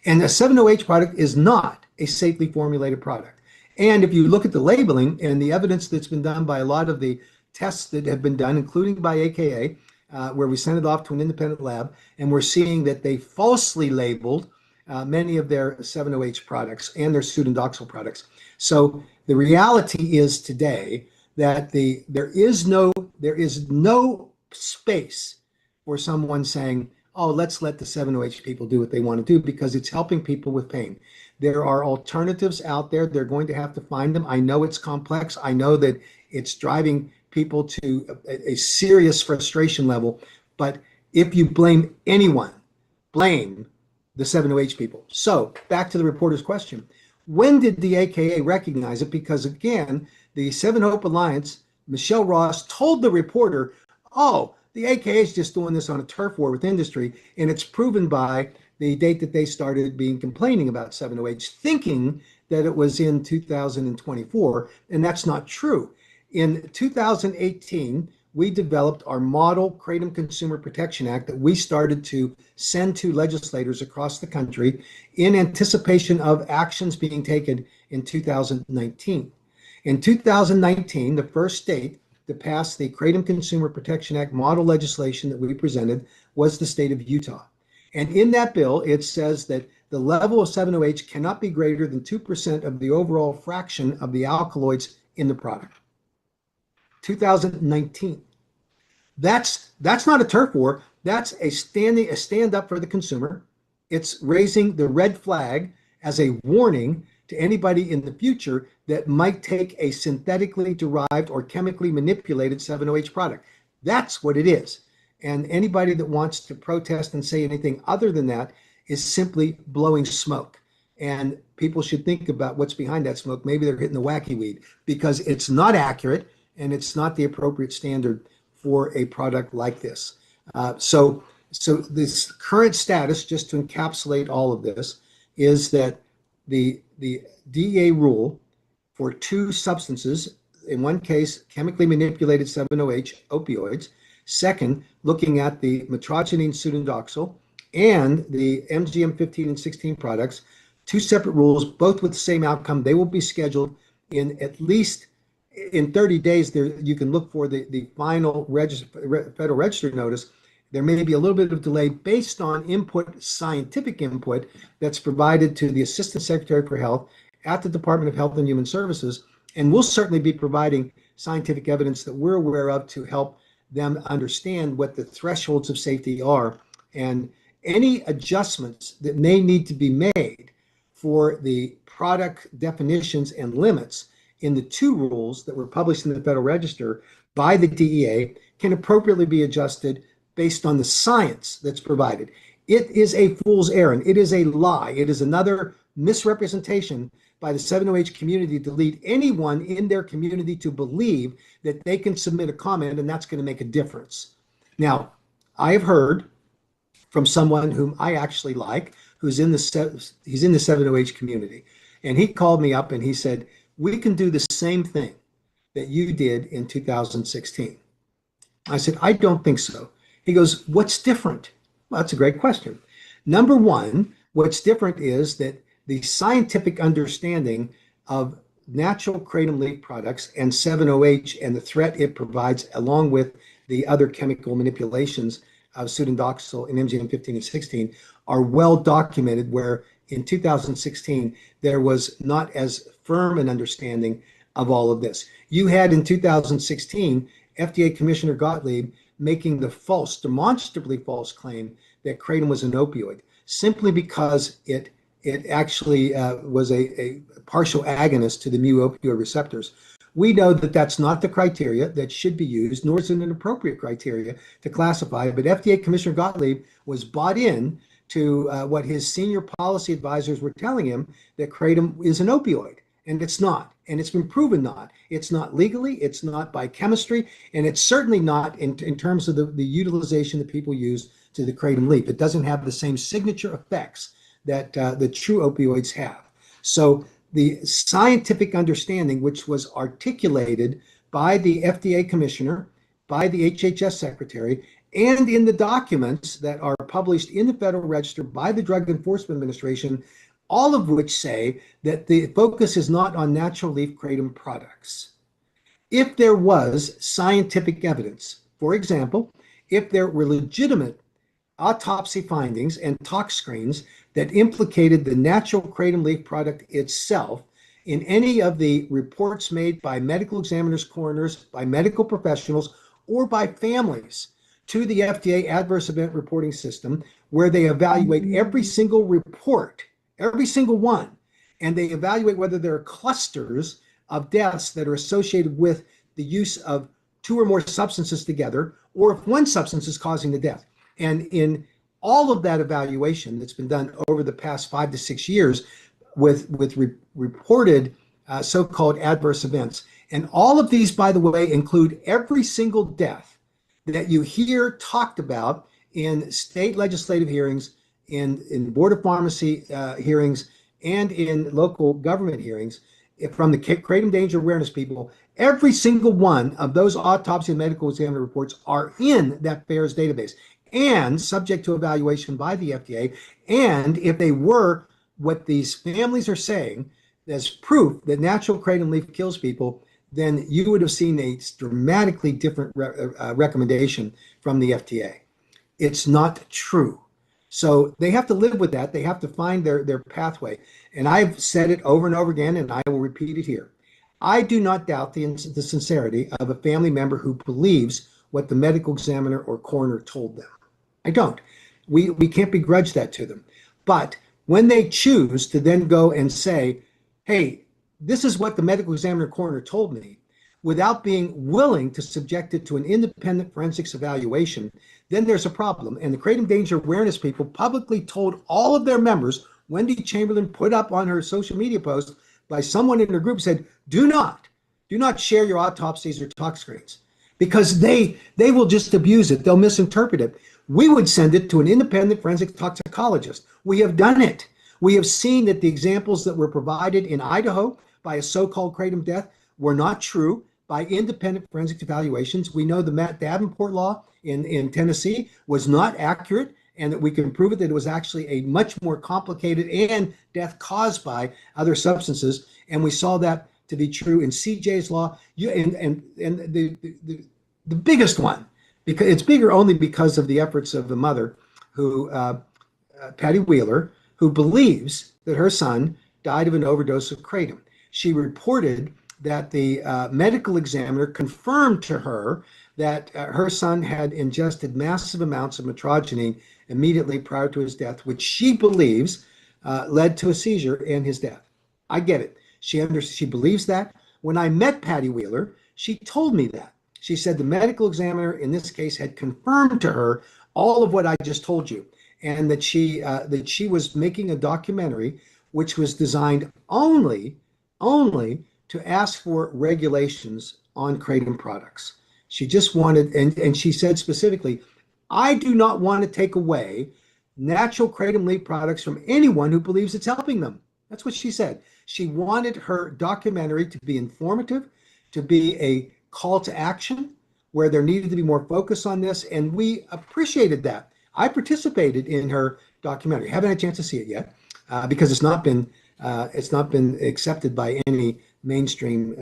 And a 7-OH product is not a safely formulated product. And if you look at the labeling and the evidence that's been done by a lot of the tests that have been done, including by AKA, where we sent it off to an independent lab, and we're seeing that they falsely labeled many of their 7-OH products and their pseudodoxil products. So the reality is today that there is no space for someone saying, oh, let's let the 7-OH people do what they want to do, because it's helping people with pain. There are alternatives out there. They're going to have to find them. I know it's complex. I know that it's driving people to a serious frustration level. But if you blame anyone, blame the 7-OH people. So back to the reporter's question. When did the AKA recognize it? Because again, the 7-HOPE Alliance, Michelle Ross, told the reporter, oh, the AKA is just doing this on a turf war with industry, and it's proven by the date that they started complaining about 7-OH, thinking that it was in 2024, and that's not true. In 2018, we developed our model Kratom Consumer Protection Act that we started to send to legislators across the country in anticipation of actions being taken in 2019. In 2019, the first state to pass the Kratom Consumer Protection Act model legislation that we presented was the state of Utah. And in that bill, it says that the level of 7-OH cannot be greater than 2% of the overall fraction of the alkaloids in the product. 2019. That's not a turf war. That's a stand up for the consumer. It's raising the red flag as a warning to anybody in the future that might take a synthetically derived or chemically manipulated 7-OH product. That's what it is. And anybody that wants to protest and say anything other than that is simply blowing smoke. And people should think about what's behind that smoke. Maybe they're hitting the wacky weed, because it's not accurate and it's not the appropriate standard for a product like this. So this current status, just to encapsulate all of this, is that the DEA rule for two substances, in one case, chemically manipulated 7-OH opioids, second, looking at the metrogynine pseudodoxil and the MGM 15 and 16 products, two separate rules, both with the same outcome. They will be scheduled in at least in 30 days. There you can look for the final Federal Register notice. There may be a little bit of delay based on scientific input that's provided to the Assistant Secretary for Health at the Department of Health and Human Services. And we'll certainly be providing scientific evidence that we're aware of to help them understand what the thresholds of safety are, and any adjustments that may need to be made for the product definitions and limits in the two rules that were published in the Federal Register by the DEA can appropriately be adjusted based on the science that's provided. It is a fool's errand. It is a lie. It is another misrepresentation by the 7-OH community to lead anyone in their community to believe that they can submit a comment and that's going to make a difference. Now, I have heard from someone whom I actually like, he's in the 7-OH community, and he called me up and he said, we can do the same thing that you did in 2016. I said, I don't think so. He goes, what's different? Well, that's a great question. Number one, what's different is that the scientific understanding of natural kratom leaf products and 7-OH and the threat it provides, along with the other chemical manipulations of pseudodoxil and MGM 15 and 16, are well documented, where in 2016 there was not as firm an understanding of all of this. You had in 2016 FDA Commissioner Gottlieb making the demonstrably false claim that kratom was an opioid, simply because it actually was a partial agonist to the mu opioid receptors. We know that that's not the criteria that should be used, nor is it an appropriate criteria to classify. But FDA Commissioner Gottlieb was bought in to what his senior policy advisors were telling him, that kratom is an opioid. And it's not. And it's been proven not. It's not legally, it's not by chemistry, and it's certainly not in terms of the utilization that people use to the kratom leaf. It doesn't have the same signature effects that the true opioids have. So the scientific understanding, which was articulated by the FDA commissioner, by the HHS secretary, and in the documents that are published in the Federal Register by the Drug Enforcement Administration, all of which say that the focus is not on natural leaf kratom products. If there was scientific evidence, for example, if there were legitimate autopsy findings and tox screens that implicated the natural kratom leaf product itself in any of the reports made by medical examiners, coroners, by medical professionals, or by families to the FDA adverse event reporting system, where they evaluate every single report, every single one, and they evaluate whether there are clusters of deaths that are associated with the use of two or more substances together, or if one substance is causing the death. And in all of that evaluation that's been done over the past 5 to 6 years with reported so-called adverse events, and all of these, by the way, include every single death that you hear talked about in state legislative hearings, in Board of Pharmacy hearings, and in local government hearings from the kratom danger awareness people. Every single one of those autopsy and medical examiner reports are in that FAERS database and subject to evaluation by the FDA. And if they were what these families are saying as proof that natural kratom leaf kills people, then you would have seen a dramatically different recommendation from the FDA. It's not true. So they have to live with that. They have to find their pathway. And I've said it over and over again, and I will repeat it here. I do not doubt the sincerity of a family member who believes what the medical examiner or coroner told them. I don't. We can't begrudge that to them. But when they choose to then go and say, hey, this is what the medical examiner coroner told me, without being willing to subject it to an independent forensics evaluation, then there's a problem. And the kratom danger awareness people publicly told all of their members, Wendy Chamberlain put up on her social media post by someone in her group, said, do not share your autopsies or tox screens, because they will just abuse it. They'll misinterpret it. We would send it to an independent forensic toxicologist. We have done it. We have seen that the examples that were provided in Idaho by a so-called kratom death were not true by independent forensic evaluations. We know the Matt Davenport law in Tennessee was not accurate, and that we can prove it, that it was actually a much more complicated and death caused by other substances. And we saw that to be true in CJ's law. And the biggest one, because it's bigger only because of the efforts of the mother, who Patty Wheeler, who believes that her son died of an overdose of kratom. She reported that the medical examiner confirmed to her that her son had ingested massive amounts of metrogene immediately prior to his death, which she believes led to a seizure and his death. I get it. She believes that. When I met Patty Wheeler, she told me that. She said the medical examiner in this case had confirmed to her all of what I just told you, and that she was making a documentary which was designed only to ask for regulations on kratom products. She just wanted, and she said specifically, I do not want to take away natural kratom leaf products from anyone who believes it's helping them. That's what she said. She wanted her documentary to be informative, to be a call to action where there needed to be more focus on this, and we appreciated that. I participated in her documentary. Haven't had a chance to see it yet because it's not been accepted by any mainstream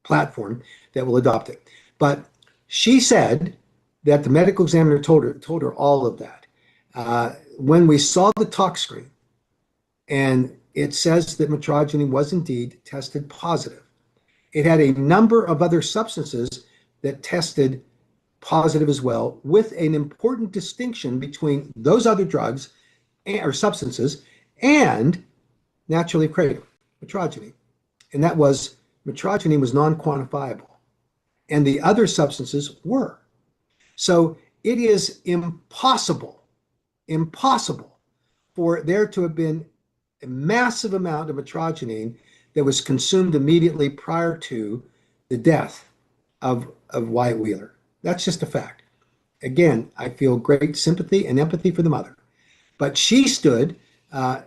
platform that will adopt it. But she said that the medical examiner told her all of that. When we saw the tox screen, and it says that metrogene was indeed tested positive. It had a number of other substances that tested positive as well, with an important distinction between those other drugs or substances and naturally kratom, metrogene. And that was Metrogene was non-quantifiable, and the other substances were. So it is impossible for there to have been a massive amount of metrogene that was consumed immediately prior to the death of Wyatt Wheeler. That's just a fact. Again, I feel great sympathy and empathy for the mother. But she stood on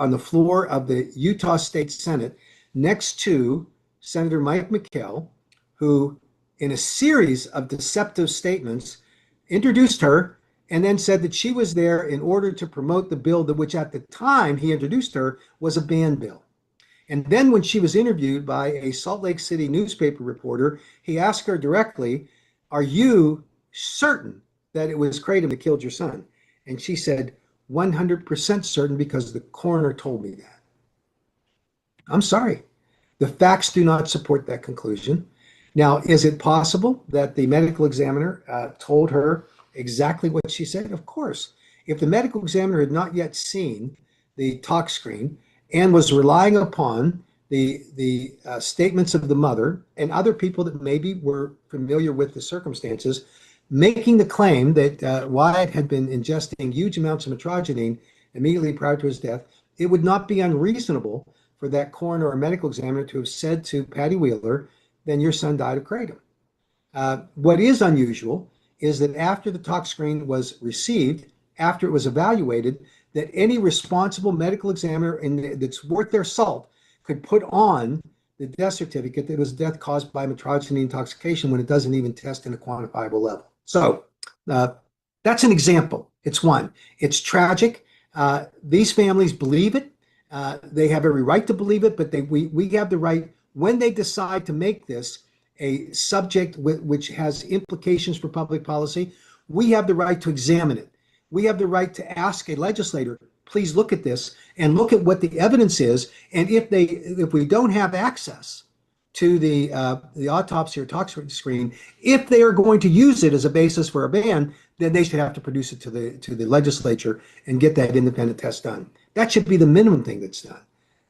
the floor of the Utah State Senate next to Senator Mike McKell, who, in a series of deceptive statements, introduced her and then said that she was there in order to promote the bill that, which at the time he introduced her, was a ban bill. And then when she was interviewed by a Salt Lake City newspaper reporter, he asked her directly, "Are you certain that it was Kratom that killed your son?" And she said, 100% certain because the coroner told me that. I'm sorry. The facts do not support that conclusion. Now, is it possible that the medical examiner told her exactly what she said? Of course. If the medical examiner had not yet seen the tox screen and was relying upon the statements of the mother and other people that maybe were familiar with the circumstances, making the claim that Wyatt had been ingesting huge amounts of metrogene immediately prior to his death, it would not be unreasonable for that coroner or medical examiner to have said to Patty Wheeler, "Then your son died of kratom." What is unusual is that after the tox screen was received, after it was evaluated, that any responsible medical examiner that's worth their salt could put on the death certificate that it was death caused by metrogene intoxication when it doesn't even test in a quantifiable level. So that's an example. It's one. It's tragic. These families believe it. They have every right to believe it, but we have the right, when they decide to make this a subject which has implications for public policy, we have the right to examine it. We have the right to ask a legislator, please look at this and look at what the evidence is. And if we don't have access to the autopsy or tox screen, if they are going to use it as a basis for a ban, then they should have to produce it to the legislature and get that independent test done. That should be the minimum thing that's done.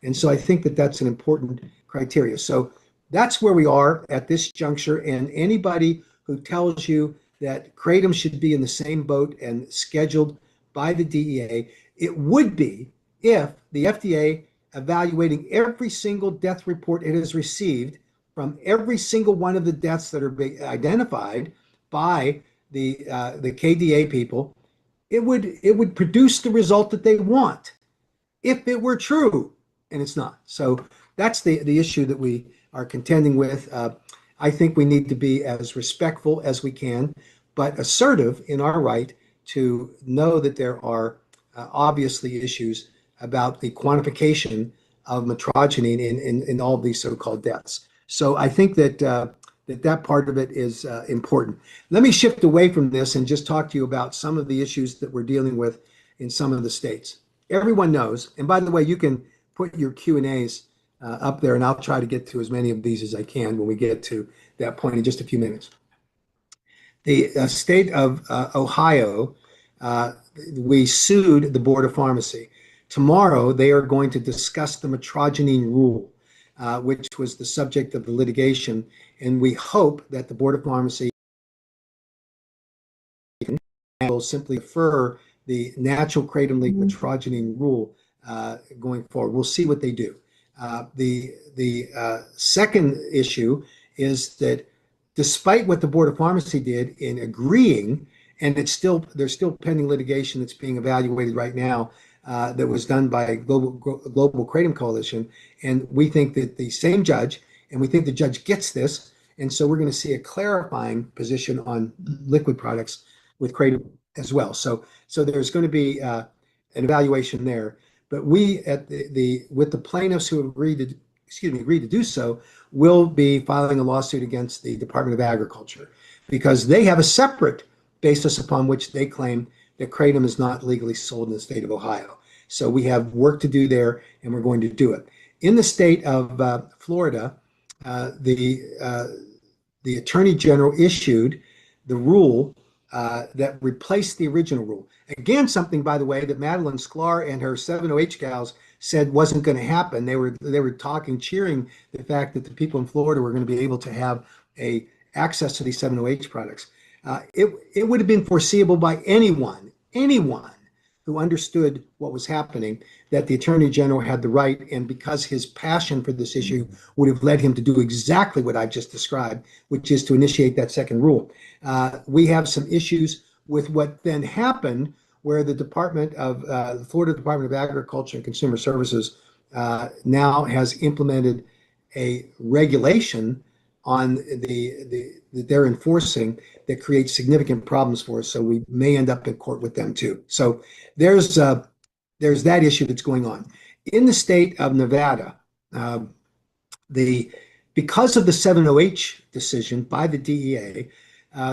And so I think that that's an important criteria. So that's where we are at this juncture. And anybody who tells you that kratom should be in the same boat and scheduled by the DEA, it would be if the FDA, evaluating every single death report it has received from every single one of the deaths that are being identified by the KDA people, it would produce the result that they want if it were true, and it's not. So that's the issue that we are contending with. I think we need to be as respectful as we can, but assertive in our right to know that there are obviously issues about the quantification of metrogene in all of these so-called deaths. So I think that that part of it is important. Let me shift away from this and just talk to you about some of the issues that we're dealing with in some of the states. Everyone knows, and by the way, you can put your Q&As up there, and I'll try to get to as many of these as I can when we get to that point in just a few minutes. The state of Ohio, we sued the Board of Pharmacy. Tomorrow, they are going to discuss the metrogene rule, which was the subject of the litigation, and we hope that the Board of Pharmacy will simply defer the natural kratom-leak metrogene rule going forward. We'll see what they do. The second issue is that despite what the Board of Pharmacy did in agreeing, and there's still pending litigation that's being evaluated right now that was done by Global Kratom Coalition, and we think that the same judge, and we think the judge gets this, and so we're going to see a clarifying position on liquid products with kratom as well. So there's going to be an evaluation there. But we with the plaintiffs who have agreed to do so, will be filing a lawsuit against the Department of Agriculture because they have a separate basis upon which they claim that kratom is not legally sold in the state of Ohio. So we have work to do there, and we're going to do it. In the state of Florida, the Attorney General issued the rule that replaced the original rule. Again, something, by the way, that Madeline Sklar and her 7OH gals said wasn't going to happen. They were talking, cheering the fact that the people in Florida were going to be able to have a access to these 7-OH products. It would have been foreseeable by anyone who understood what was happening, that the Attorney General had the right, and because his passion for this issue would have led him to do exactly what I've just described, which is to initiate that second rule. We have some issues with what then happened, where the the Florida Department of Agriculture and Consumer Services now has implemented a regulation on that they're enforcing that creates significant problems for us. So we may end up in court with them too. So there's that issue that's going on in the state of Nevada. Because of the 7-OH decision by the DEA,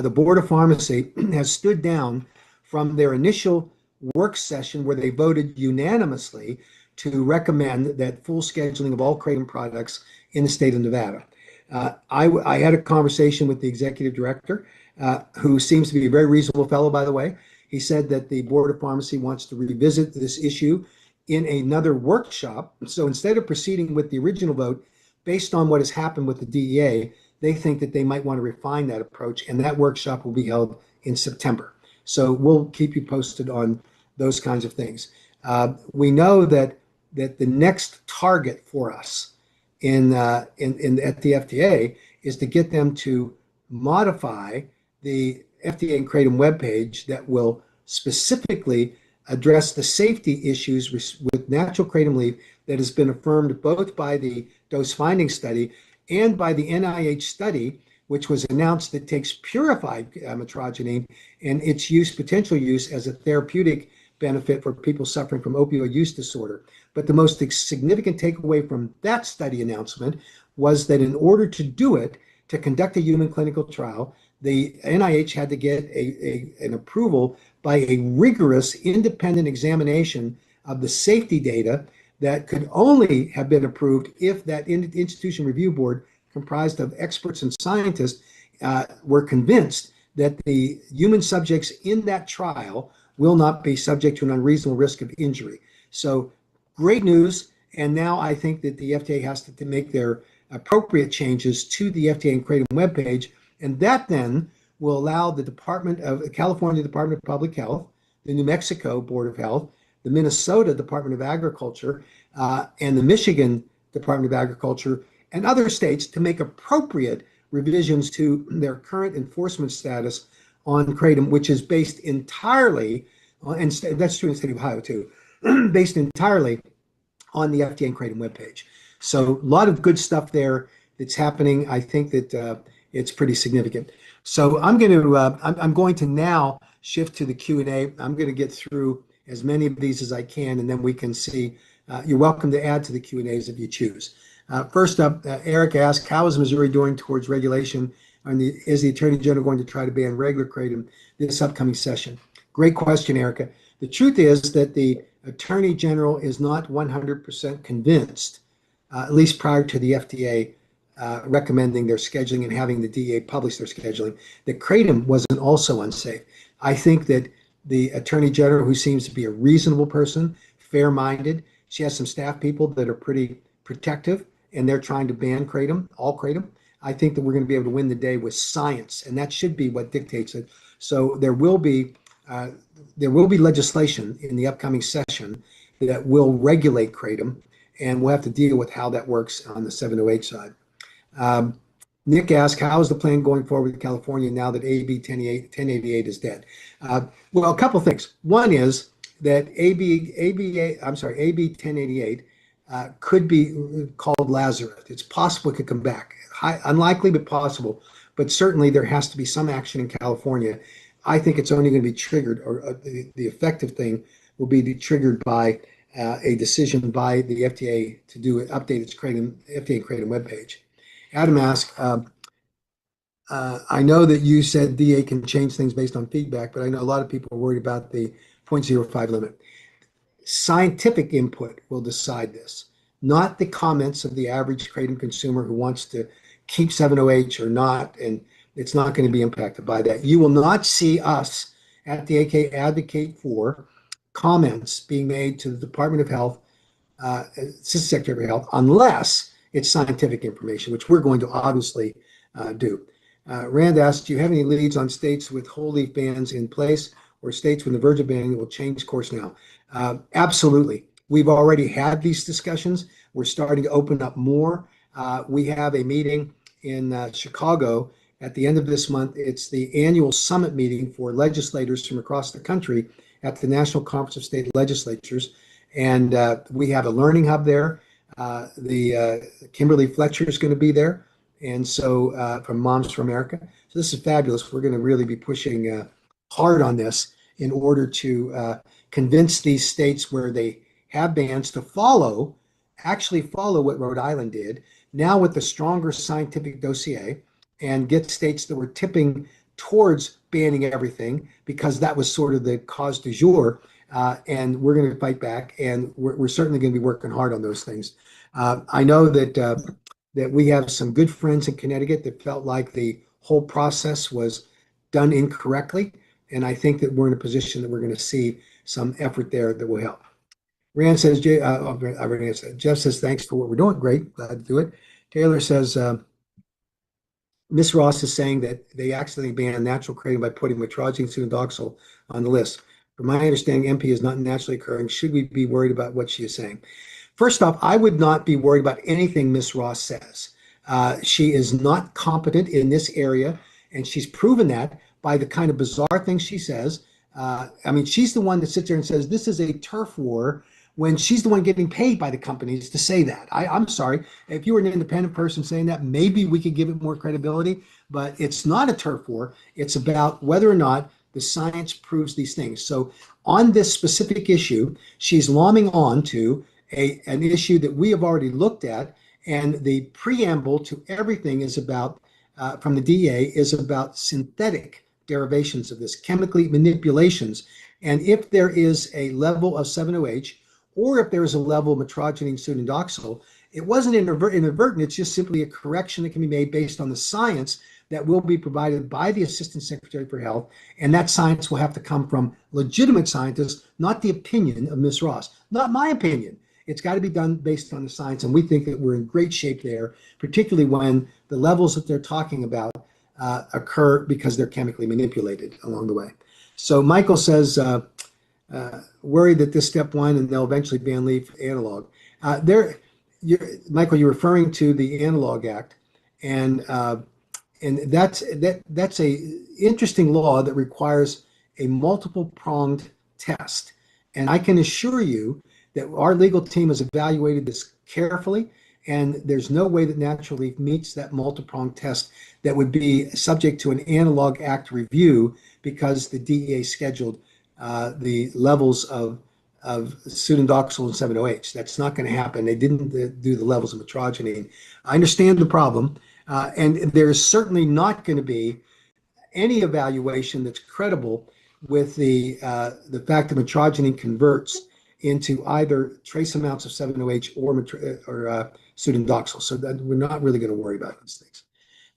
the Board of Pharmacy has stood down from their initial work session, where they voted unanimously to recommend that full scheduling of all kratom products in the state of Nevada. I had a conversation with the executive director, who seems to be a very reasonable fellow, by the way. He said that the Board of Pharmacy wants to revisit this issue in another workshop. So instead of proceeding with the original vote, based on what has happened with the DEA, they think that they might want to refine that approach, and that workshop will be held in September. So we'll keep you posted on those kinds of things. We know that the next target for us at the FDA is to get them to modify the FDA and Kratom webpage that will specifically address the safety issues with natural kratom leaf that has been affirmed both by the dose finding study and by the NIH study, which was announced, that takes purified metrogene and its potential use as a therapeutic benefit for people suffering from opioid use disorder. But the most significant takeaway from that study announcement was that in order to do it, to conduct a human clinical trial, the NIH had to get an approval by a rigorous independent examination of the safety data that could only have been approved if that institution review board, comprised of experts and scientists, were convinced that the human subjects in that trial will not be subject to an unreasonable risk of injury. So great news. And now I think that the FDA has to make their appropriate changes to the FDA and Kratom webpage. And that then will allow the California Department of Public Health, the New Mexico Board of Health, the Minnesota Department of Agriculture, and the Michigan Department of Agriculture, and other states to make appropriate revisions to their current enforcement status on kratom, which is based entirely on, and that's true in the state of Ohio too, based entirely on the FDA and Kratom webpage. So a lot of good stuff there that's happening. I think that it's pretty significant. So I'm going to now shift to the Q&A. I'm going to get through as many of these as I can, and then we can see. You're welcome to add to the Q&As if you choose. First up, Eric asked, how is Missouri doing towards regulation? Is the Attorney General going to try to ban regular kratom this upcoming session? Great question, Erica. The truth is that the Attorney General is not 100% convinced, at least prior to the FDA recommending their scheduling and having the DEA publish their scheduling, that kratom wasn't also unsafe. I think that the Attorney General, who seems to be a reasonable person, fair-minded, she has some staff people that are pretty protective, and they're trying to ban kratom, all kratom. I think that we're going to be able to win the day with science, and that should be what dictates it. So there will be legislation in the upcoming session that will regulate kratom, and we'll have to deal with how that works on the 7-OH side. Nick asked, how is the plan going forward with California now that AB 1088 is dead? Well, a couple things. One is that AB 1088 could be called Lazarus. It's possible it could come back. Unlikely, but possible. But certainly there has to be some action in California. I think it's only going to be triggered, or the effective thing will be triggered by a decision by the FDA to update its FDA and Kratom webpage. Adam asked, I know that you said DA can change things based on feedback, but I know a lot of people are worried about the 0.05 limit. Scientific input will decide this, not the comments of the average kratom consumer who wants to keep 7-OH or not, and it's not going to be impacted by that. You will not see us at the AK advocate for comments being made to the Department of Health Assistant Secretary of Health, unless it's scientific information, which we're going to obviously do. Rand asks, do you have any leads on states with whole leaf bans in place or states with the verge of banning that will change course now? Absolutely. We've already had these discussions. We're starting to open up more. We have a meeting in Chicago at the end of this month. It's the annual summit meeting for legislators from across the country at the National Conference of State Legislatures. And we have a learning hub there. Kimberly Fletcher is going to be there. And so from Moms for America. So this is fabulous. We're going to really be pushing hard on this in order to convince these states where they have bans to actually follow what Rhode Island did, now with the stronger scientific dossier, and get states that were tipping towards banning everything because that was sort of the cause du jour. And we're going to fight back, and we're certainly going to be working hard on those things. I know that we have some good friends in Connecticut that felt like the whole process was done incorrectly, and I think that we're in a position that we're going to see some effort there that will help. Rand says, Jeff says, thanks for what we're doing. Great, glad to do it. Taylor says, Miss Ross is saying that they accidentally banned natural kratom by putting metrogene and pseudodoxil on the list. From my understanding, MP is not naturally occurring. Should we be worried about what she is saying? First off, I would not be worried about anything Miss Ross says. She is not competent in this area, and she's proven that by the kind of bizarre things she says. I mean, she's the one that sits there and says this is a turf war when she's the one getting paid by the companies to say that. I'm sorry. If you were an independent person saying that, maybe we could give it more credibility, but it's not a turf war. It's about whether or not the science proves these things. So on this specific issue, she's lomming on to an issue that we have already looked at, and the preamble to everything is about, from the DEA, is about synthetic derivations of this, chemically manipulations. And if there is a level of 7-OH, or if there is a level of metrogene pseudodoxil, it wasn't inadvertent, it's just simply a correction that can be made based on the science that will be provided by the Assistant Secretary for Health, and that science will have to come from legitimate scientists, not the opinion of Ms. Ross. Not my opinion. It's got to be done based on the science, and we think that we're in great shape there, particularly when the levels that they're talking about occur because they're chemically manipulated along the way. So Michael says, worried that this step one and they'll eventually ban leaf analog. Michael, you're referring to the Analog Act, and that's a interesting law that requires a multiple pronged test. And I can assure you that our legal team has evaluated this carefully, and there's no way that Natural Leaf meets that multi-pronged test that would be subject to an Analog Act review because the DEA scheduled the levels of pseudodoxil and 7-OH. That's not going to happen. They didn't do the levels of metrogene. I understand the problem, and there's certainly not going to be any evaluation that's credible with the fact that metrogene converts into either trace amounts of 7-OH or pseudodoxil. So that we're not really going to worry about these things.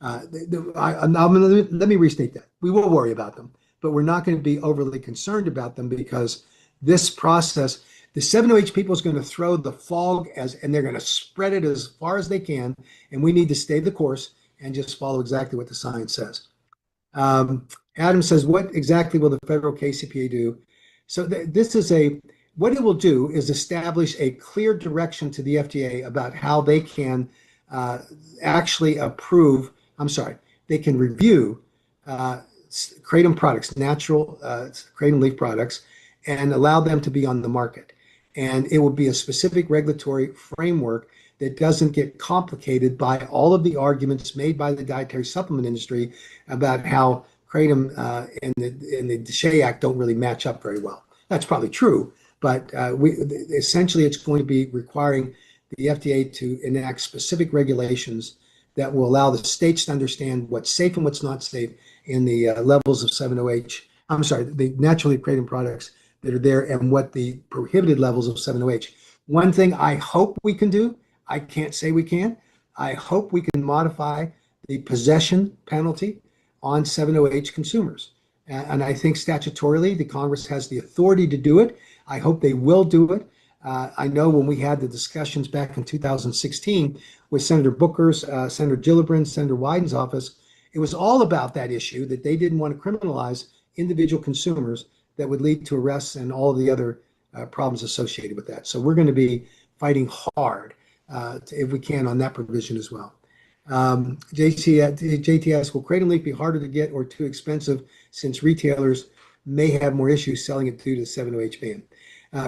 Let me restate that. We will worry about them, but we're not going to be overly concerned about them because this process, the 7-OH people is going to throw the fog and they're going to spread it as far as they can. And we need to stay the course and just follow exactly what the science says. Adam says, what exactly will the federal KCPA do? So what it will do is establish a clear direction to the FDA about how they can actually they can review kratom products, natural kratom leaf products, and allow them to be on the market. And it will be a specific regulatory framework that doesn't get complicated by all of the arguments made by the dietary supplement industry about how kratom and the DSHEA Act don't really match up very well. That's probably true, but essentially it's going to be requiring the FDA to enact specific regulations that will allow the states to understand what's safe and what's not safe in the levels of 7-OH. The naturally kratom products that are there and what the prohibited levels of 7-OH. One thing I hope we can do, I can't say we can, I hope we can modify the possession penalty on 7-OH consumers. And I think statutorily, the Congress has the authority to do it. I hope they will do it. I know when we had the discussions back in 2016 with Senator Booker's, Senator Gillibrand, Senator Wyden's office, it was all about that issue that they didn't want to criminalize individual consumers that would lead to arrests and all of the other problems associated with that. So we're going to be fighting hard if we can on that provision as well. JT asks, will Kratom leaf be harder to get or too expensive since retailers may have more issues selling it due to the 7-OH ban?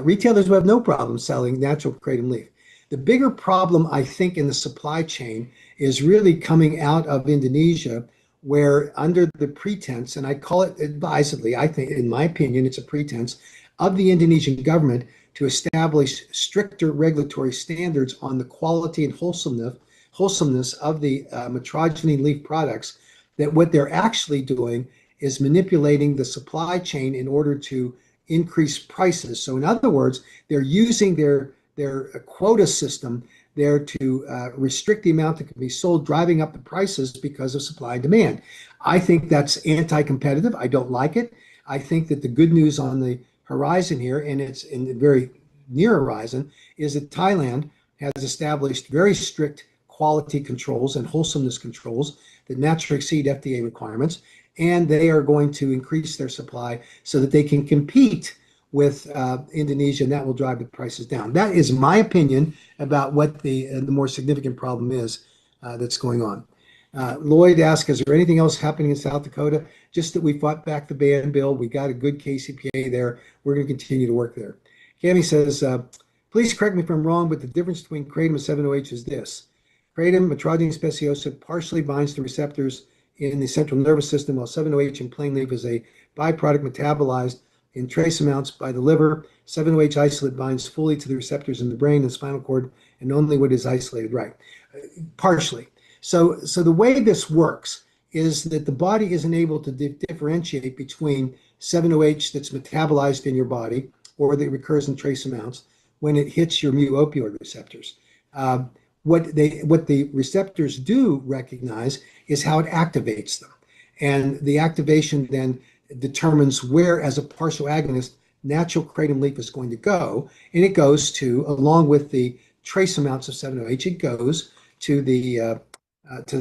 Retailers will have no problem selling natural Kratom leaf. The bigger problem, I think, in the supply chain is really coming out of Indonesia, where under the pretense, and I call it advisedly, I think, in my opinion, it's a pretense of the Indonesian government to establish stricter regulatory standards on the quality and wholesomeness of the metrogene leaf products, that what they're actually doing is manipulating the supply chain in order to increase prices. So in other words, they're using their quota system there to restrict the amount that can be sold, driving up the prices because of supply and demand. I think that's anti-competitive. I don't like it. I think that the good news on the horizon here, and it's in the very near horizon, is that Thailand has established very strict quality controls and wholesomeness controls that naturally exceed FDA requirements, and they are going to increase their supply so that they can compete with Indonesia, and that will drive the prices down. That is my opinion about what the more significant problem is that's going on. Lloyd asked, is there anything else happening in South Dakota? Just that we fought back the ban bill. We got a good KCPA there. We're going to continue to work there. Cami says, please correct me if I'm wrong, but the difference between Kratom and 7-OH is this. Kratom, metrogene speciosa, partially binds to receptors in the central nervous system, while 7-OH in plain leaf is a byproduct metabolized in trace amounts by the liver. 7-OH isolate binds fully to the receptors in the brain and spinal cord, and only what is isolated, right? Partially. So the way this works is that the body isn't able to differentiate between 7-OH that's metabolized in your body or that recurs in trace amounts when it hits your mu opioid receptors. What the receptors do recognize is how it activates them. And the activation then determines where, as a partial agonist, natural Kratom leaf is going to go. And it goes to, along with the trace amounts of 7-OH, it goes to the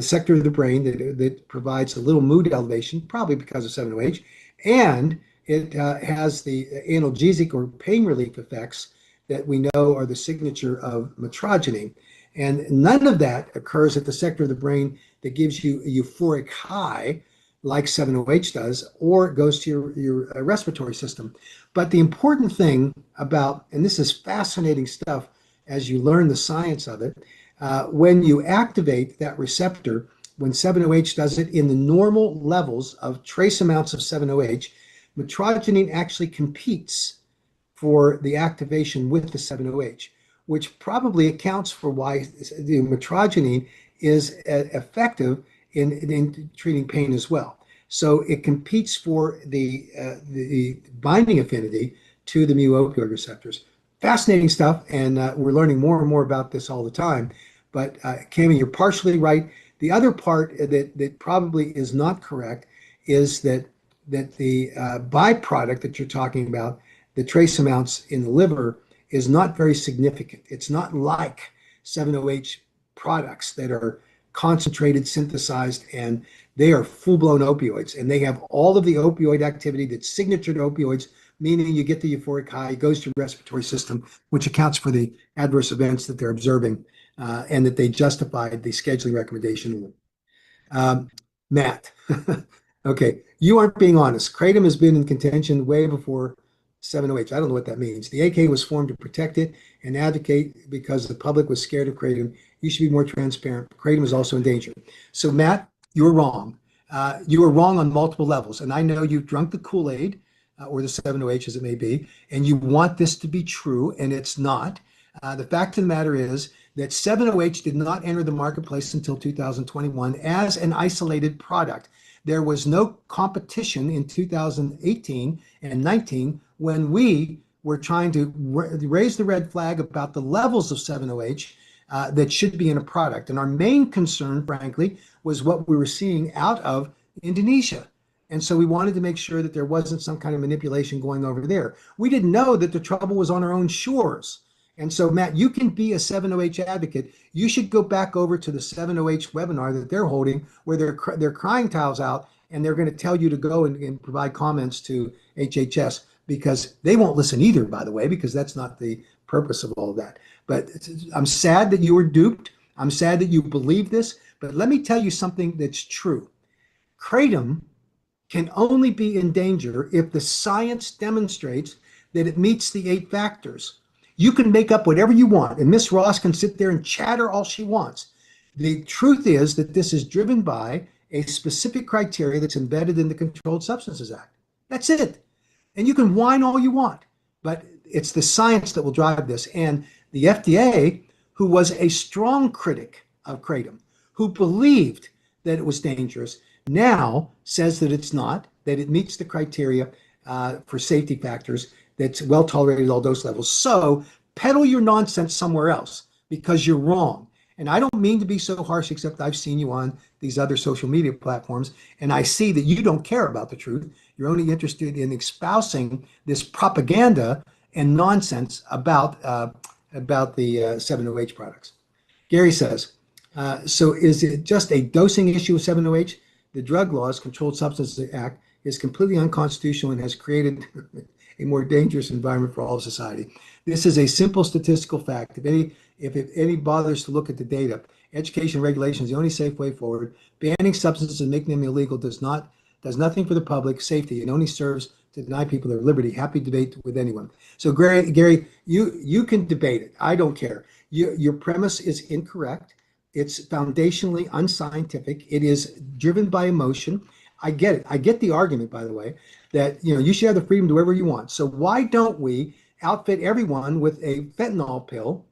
sector of the brain that provides a little mood elevation, probably because of 7-OH. And it has the analgesic or pain relief effects that we know are the signature of metrogene. And none of that occurs at the sector of the brain that gives you a euphoric high like 7-OH does, or it goes to your respiratory system. But the important thing about, and this is fascinating stuff as you learn the science of it, when you activate that receptor, when 7-OH does it in the normal levels of trace amounts of 7-OH, metrogene actually competes for the activation with the 7-OH, which probably accounts for why the metrogene is effective in treating pain as well. So it competes for the binding affinity to the mu opioid receptors. Fascinating stuff, and we're learning more and more about this all the time. But Cami, you're partially right. The other part that probably is not correct is that the byproduct that you're talking about, the trace amounts in the liver, is not very significant. It's not like 7-OH products that are concentrated, synthesized, and they are full-blown opioids, and they have all of the opioid activity that's signature to opioids, meaning you get the euphoric high, it goes to your respiratory system, which accounts for the adverse events that they're observing, and that they justified the scheduling recommendation. Matt, okay, you aren't being honest. Kratom has been in contention way before 7-OH. I don't know what that means. The AK was formed to protect it and advocate because the public was scared of Kratom. You should be more transparent. Kratom is also in danger. So Matt, you were wrong. You were wrong on multiple levels. And I know you've drunk the Kool-Aid, or the 7-OH as it may be, and you want this to be true, and it's not. The fact of the matter is that 7-OH did not enter the marketplace until 2021 as an isolated product. There was no competition in 2018 and 19 when we were trying to raise the red flag about the levels of 7-OH that should be in a product. And our main concern, frankly, was what we were seeing out of Indonesia. And so we wanted to make sure that there wasn't some kind of manipulation going over there. We didn't know that the trouble was on our own shores. And so, Matt, you can be a 7OH advocate. You should go back over to the 7OH webinar that they're holding, where they're crying towels out, and they're going to tell you to go and provide comments to HHS, because they won't listen either, by the way, because that's not the purpose of all of that. But I'm sad that you were duped. I'm sad that you believe this. But let me tell you something that's true. Kratom can only be in danger if the science demonstrates that it meets the 8 factors. You can make up whatever you want, and Miss Ross can sit there and chatter all she wants. The truth is that this is driven by a specific criteria that's embedded in the Controlled Substances Act. That's it. And you can whine all you want, but it's the science that will drive this. And the FDA, who was a strong critic of kratom, who believed that it was dangerous, now says that it's not, that it meets the criteria for safety factors, that's well tolerated at all dose levels. So peddle your nonsense somewhere else, because you're wrong. And I don't mean to be so harsh, except I've seen you on these other social media platforms, and I see that you don't care about the truth. You're only interested in espousing this propaganda and nonsense about the 7OH products. Gary says, so is it just a dosing issue with 7OH? The drug laws, Controlled Substances Act, is completely unconstitutional and has created a more dangerous environment for all of society. This is a simple statistical fact. If any bothers to look at the data, education and regulation is the only safe way forward. Banning substances and making them illegal does nothing for the public safety. It only serves to deny people their liberty. Happy debate with anyone. So Gary, you can debate it. I don't care. Your premise is incorrect. It's foundationally unscientific. It is driven by emotion. I get it. I get the argument, by the way, that you should have the freedom to do whatever you want. So why don't we outfit everyone with a fentanyl pill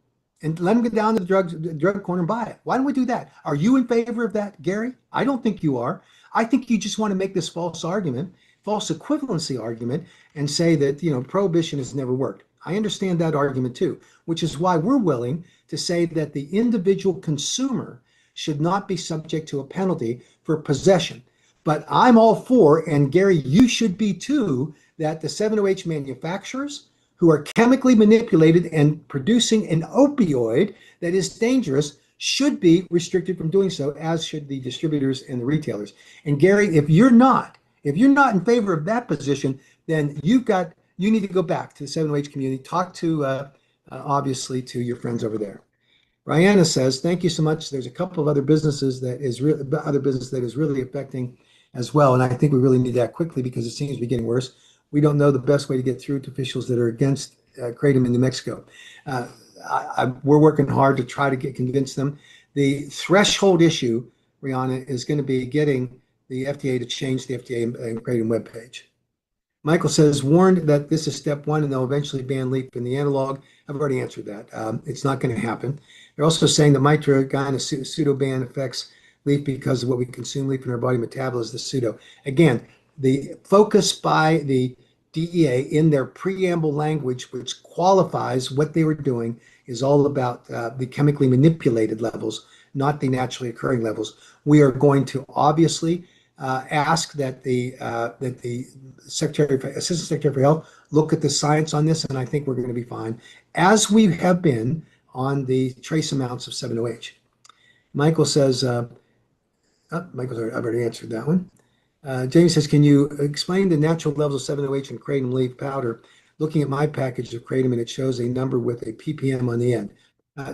and let them get down to the drug corner and buy it? Why don't we do that? Are you in favor of that, Gary? I don't think you are. I think you just want to make this false equivalency argument, and say that prohibition has never worked. I understand that argument too, which is why we're willing to say that the individual consumer should not be subject to a penalty for possession. But I'm all for, and Gary, you should be too, that the 7OH manufacturers who are chemically manipulated and producing an opioid that is dangerous should be restricted from doing so, as should the distributors and the retailers. And Gary, if you're not in favor of that position, then you need to go back to the 7OH community, talk to obviously to your friends over there. Rihanna says, thank you so much. There's a couple of other businesses that is really affecting as well. And I think we really need that quickly, because it seems to be getting worse. We don't know the best way to get through to officials that are against kratom in New Mexico. We're working hard to try to convince them. The threshold issue, Rihanna, is going to be getting the FDA to change the FDA and kratom webpage. Michael says, warned that this is step one and they'll eventually ban leaf in the analog. I've already answered that. It's not going to happen. They're also saying the mitragynous pseudo ban affects leaf because of what we consume leaf in our body metabolism, the pseudo. Again, the focus by the DEA in their preamble language, which qualifies what they were doing, is all about the chemically manipulated levels, not the naturally occurring levels. We are going to obviously ask that the Assistant Secretary for Health look at the science on this, and I think we're going to be fine, as we have been on the trace amounts of 7OH. Michael says, I've already answered that one. Jamie says, can you explain the natural levels of 7OH in kratom leaf powder? Looking at my package of kratom, and it shows a number with a ppm on the end.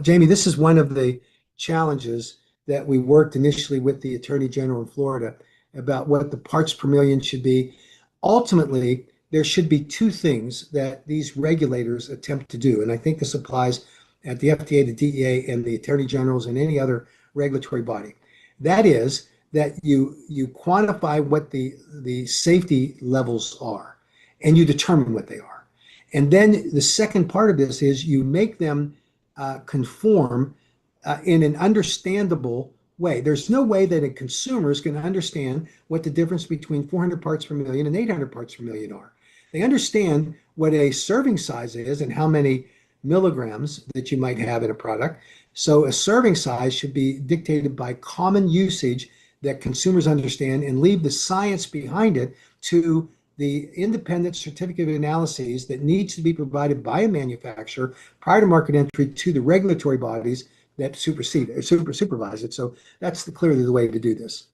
Jamie, this is one of the challenges that we worked initially with the Attorney General in Florida about what the parts per million should be. Ultimately, there should be two things that these regulators attempt to do, and I think this applies at the FDA, the DEA, and the Attorney Generals and any other regulatory body. That is that you quantify what the safety levels are, and you determine what they are. And then the second part of this is you make them conform in an understandable way. There's no way that a consumer is going to understand what the difference between 400 parts per million and 800 parts per million are. They understand what a serving size is and how many milligrams that you might have in a product. So a serving size should be dictated by common usage that consumers understand, and leave the science behind it to the independent certificate of analyses that needs to be provided by a manufacturer prior to market entry to the regulatory bodies that supervise it. So that's clearly the way to do this.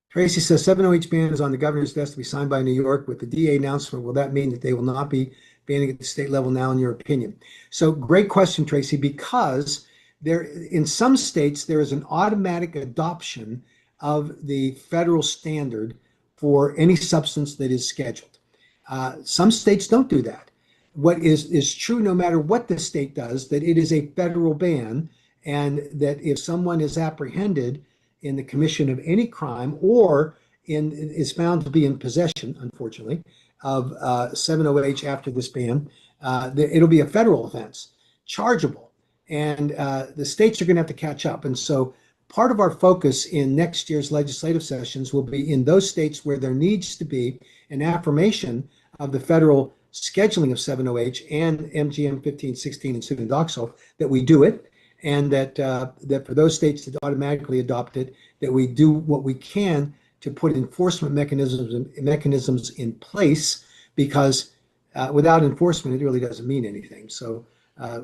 Tracy says 7OH ban is on the governor's desk to be signed by New York with the DA announcement. Will that mean that they will not be banning at the state level now, in your opinion? So great question, Tracy, because there, in some states, there is an automatic adoption of the federal standard for any substance that is scheduled. Some states don't do that. What is true, no matter what the state does, that it is a federal ban, and that if someone is apprehended in the commission of any crime or is found to be in possession, unfortunately, of 7OH after this ban, it'll be a federal offense, chargeable, and the states are going to have to catch up. And so part of our focus in next year's legislative sessions will be in those states where there needs to be an affirmation of the federal scheduling of 7OH and MGM 1516 and Suboxone, that we do it, and that for those states that automatically adopt it, that we do what we can to put enforcement mechanisms in place, because without enforcement, it really doesn't mean anything. So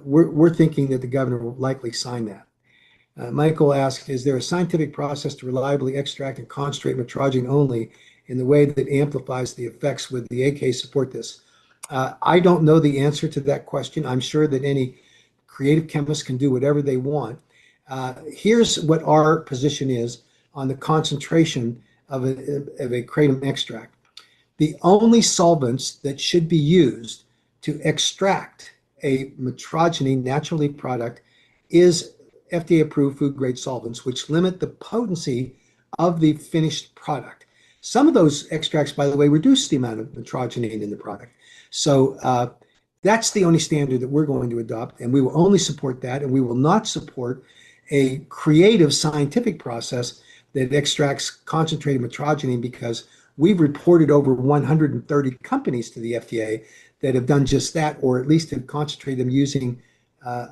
we're thinking that the governor will likely sign that. Michael asked, is there a scientific process to reliably extract and concentrate metrogene only in the way that amplifies the effects? Would the AK support this? I don't know the answer to that question. I'm sure that any creative chemist can do whatever they want. Here's what our position is on the concentration of a kratom extract. The only solvents that should be used to extract a metrogene natural leaf product is FDA-approved food-grade solvents, which limit the potency of the finished product. Some of those extracts, by the way, reduce the amount of metrogenine in the product. So that's the only standard that we're going to adopt, and we will only support that, and we will not support a creative scientific process that extracts concentrated metrogenine, because we've reported over 130 companies to the FDA that have done just that, or at least have concentrated them using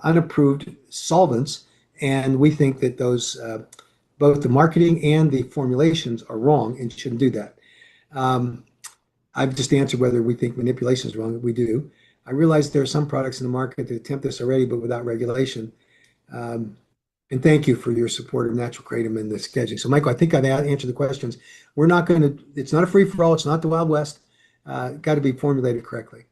unapproved solvents. And we think that those, both the marketing and the formulations, are wrong and shouldn't do that. I've just answered whether we think manipulation is wrong. We do. I realize there are some products in the market that attempt this already, but without regulation. And thank you for your support of natural kratom and the scheduling. So, Michael, I think I've answered the questions. We're not going to, it's not a free-for-all. It's not the Wild West. Got to be formulated correctly.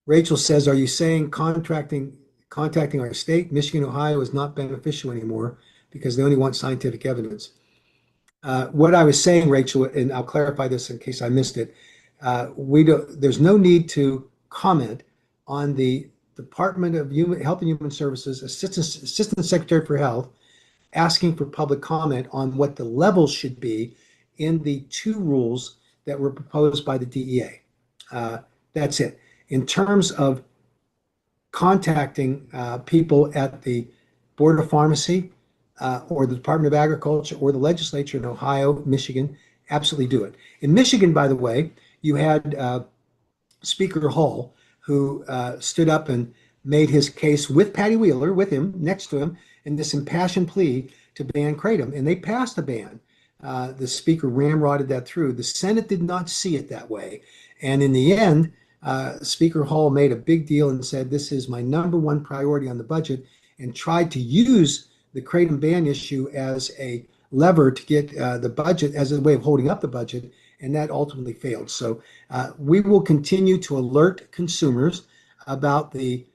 Rachel says, are you saying contacting our state, Michigan, Ohio, is not beneficial anymore because they only want scientific evidence? What I was saying, Rachel, and I'll clarify this in case I missed it, there's no need to comment on the Department of Health and Human Services Assistant Secretary for Health asking for public comment on what the levels should be in the 2 rules that were proposed by the DEA. That's it. In terms of contacting people at the Board of Pharmacy or the Department of Agriculture or the legislature in Ohio, Michigan, absolutely do it. In Michigan, by the way, you had Speaker Hall, who stood up and made his case with Patty Wheeler, with him, next to him, in this impassioned plea to ban kratom, and they passed a ban. The speaker ramrodded that through. The Senate did not see it that way, and in the end, Speaker Hall made a big deal and said, this is my #1 priority on the budget, and tried to use the kratom ban issue as a lever to get the budget, as a way of holding up the budget, and that ultimately failed. So we will continue to alert consumers about the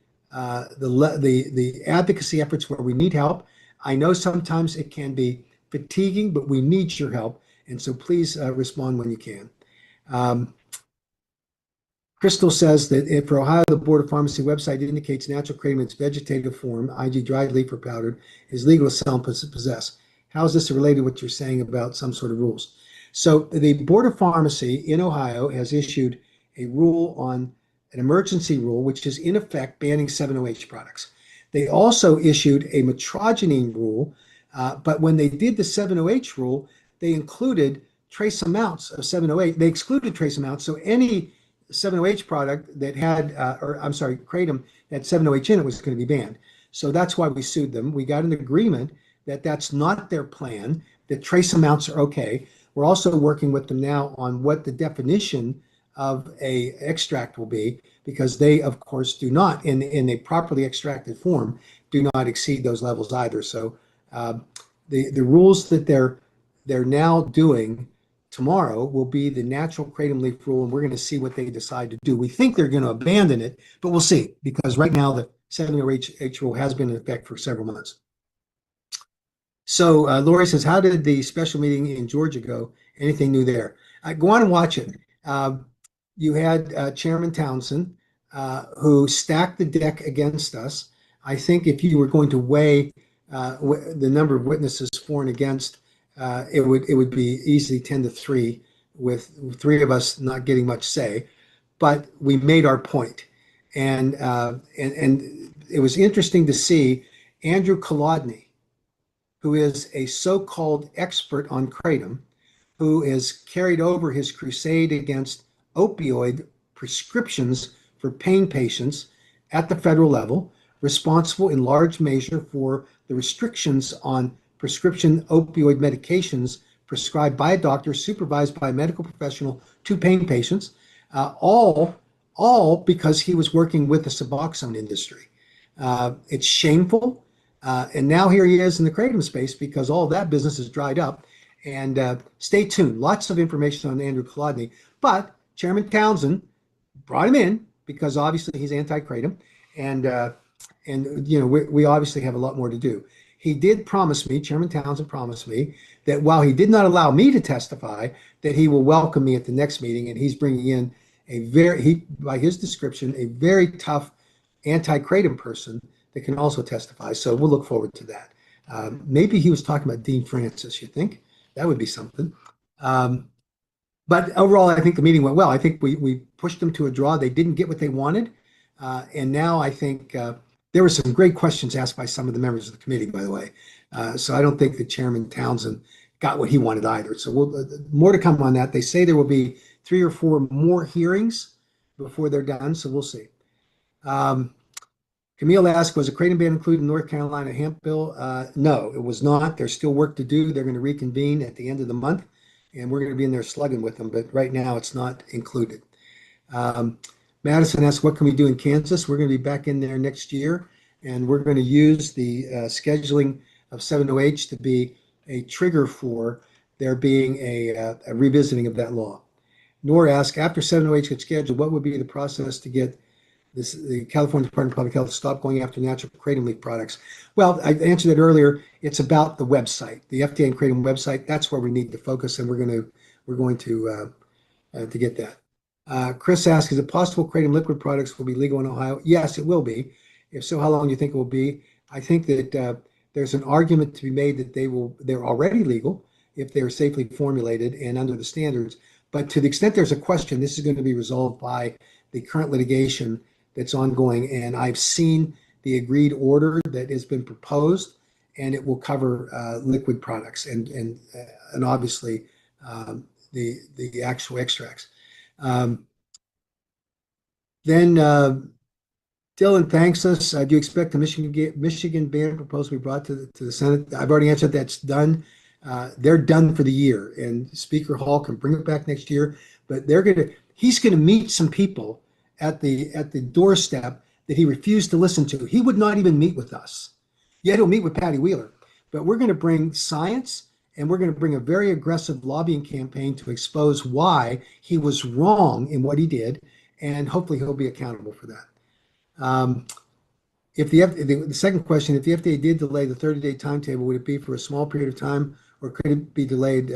advocacy efforts where we need help. I know sometimes it can be fatiguing, but we need your help, and so please respond when you can. Crystal says that for Ohio, the Board of Pharmacy website indicates natural kratom in its vegetative form, i.e. dried leaf or powdered, is legal to sell and possess. How is this related to what you're saying about some sort of rules? So the Board of Pharmacy in Ohio has issued a rule on an emergency rule, which is in effect banning 7OH products. They also issued a metrogenine rule, but when they did the 7OH rule, they included trace amounts of 7OH. They excluded trace amounts, so any 7OH product that had, kratom that had 7OH in it was going to be banned. So that's why we sued them. We got an agreement that that's not their plan, that trace amounts are okay. We're also working with them now on what the definition of a extract will be, because they, of course, do not, in a properly extracted form, do not exceed those levels either. So the rules that they're now doing tomorrow will be the natural kratom leaf rule, and we're going to see what they decide to do. We think they're going to abandon it, but we'll see, because right now the 70H rule has been in effect for several months. So Lori says, how did the special meeting in Georgia go? Anything new there? Go on and watch it. You had Chairman Townsend, who stacked the deck against us. I think if you were going to weigh the number of witnesses for and against, it would be easily 10-3, with three of us not getting much say. But we made our point, and it was interesting to see Andrew Kolodny, who is a so-called expert on kratom, who has carried over his crusade against opioid prescriptions for pain patients at the federal level, responsible in large measure for the restrictions on prescription opioid medications prescribed by a doctor, supervised by a medical professional to pain patients, all because he was working with the Suboxone industry. It's shameful. And now here he is in the kratom space, because all of that business is dried up. And stay tuned. Lots of information on Andrew Kolodny. But Chairman Townsend brought him in because obviously he's anti-kratom. And you know, we obviously have a lot more to do. He did promise me, Chairman Townsend promised me, that while he did not allow me to testify, that he will welcome me at the next meeting. And he's bringing in by his description, a very tough anti-kratom person that can also testify. So we'll look forward to that. Maybe he was talking about Dean Francis, you think? That would be something. But overall, I think the meeting went well. I think we pushed them to a draw. They didn't get what they wanted. And now I think there were some great questions asked by some of the members of the committee, by the way. So I don't think that Chairman Townsend got what he wanted either. So more to come on that. They say there will be 3 or 4 more hearings before they're done. So we'll see. Camille asked, was a kratom ban included in North Carolina hemp bill? No, it was not. There's still work to do. They're going to reconvene at the end of the month, and we're going to be in there slugging with them. But right now, it's not included. Madison asked, what can we do in Kansas? We're going to be back in there next year, and we're going to use the scheduling of 70H to be a trigger for there being a revisiting of that law. Nor asked, after 70H gets scheduled, what would be the process to get the California Department of Public Health to stop going after natural kratom leaf products? Well, I answered that earlier. It's about the website, the FDA and kratom website. That's where we need to focus, and we're going to get that. Chris asked, is it possible kratom liquid products will be legal in Ohio? Yes, it will be. If so, how long do you think it will be? I think that there's an argument to be made that they're already legal if they're safely formulated and under the standards. But to the extent there's a question, this is going to be resolved by the current litigation that's ongoing, and I've seen the agreed order that has been proposed, and it will cover liquid products and obviously the actual extracts. Then Dylan thanks us. Do you expect the Michigan ban proposal to be brought to the Senate? I've already answered that's done. They're done for the year, and Speaker Hall can bring it back next year. But he's going to meet some people at the doorstep that he refused to listen to. He would not even meet with us. Yet he'll meet with Patty Wheeler. But we're going to bring science, and we're going to bring a very aggressive lobbying campaign to expose why he was wrong in what he did, and hopefully he'll be accountable for that. The second question, if the FDA did delay the 30-day timetable, would it be for a small period of time, or could it be delayed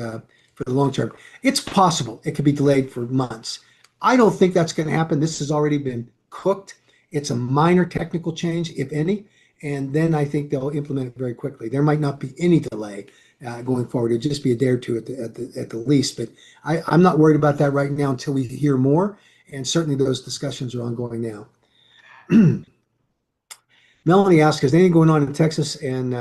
for the long term? It's possible it could be delayed for months. I don't think that's going to happen. This has already been cooked. It's a minor technical change, if any, and then I think they'll implement it very quickly. There might not be any delay going forward. It'll just be a day or two at the least. But I'm not worried about that right now until we hear more, and certainly those discussions are ongoing now. Melanie asked, is anything going on in Texas and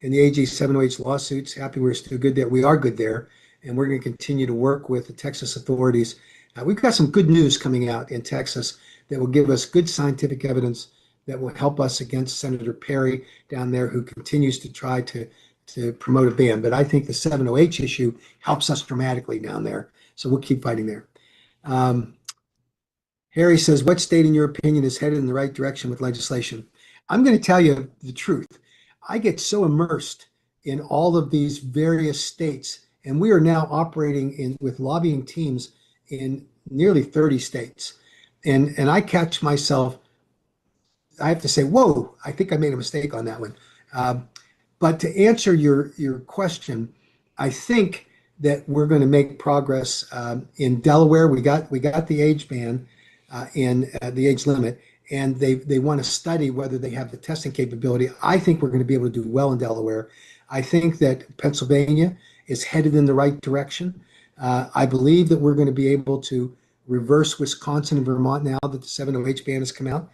in the AG 708 lawsuits? Happy we're still good there. We are good there, and we're going to continue to work with the Texas authorities. We've got some good news coming out in Texas that will give us good scientific evidence that will help us against Senator Perry down there, who continues to try to to promote a ban. But I think the 7OH issue helps us dramatically down there. So we'll keep fighting there. Harry says, what state, in your opinion, is headed in the right direction with legislation? I'm going to tell you the truth. I get so immersed in all of these various states, and we are now operating with lobbying teams in nearly 30 states. And I catch myself, I have to say, whoa, I think I made a mistake on that one. But to answer your question, I think that we're going to make progress in Delaware. We got the age ban and the age limit, and they want to study whether they have the testing capability. I think we're going to be able to do well in Delaware. I think that Pennsylvania is headed in the right direction. I believe that we're going to be able to reverse Wisconsin and Vermont now that the 7OH ban has come out.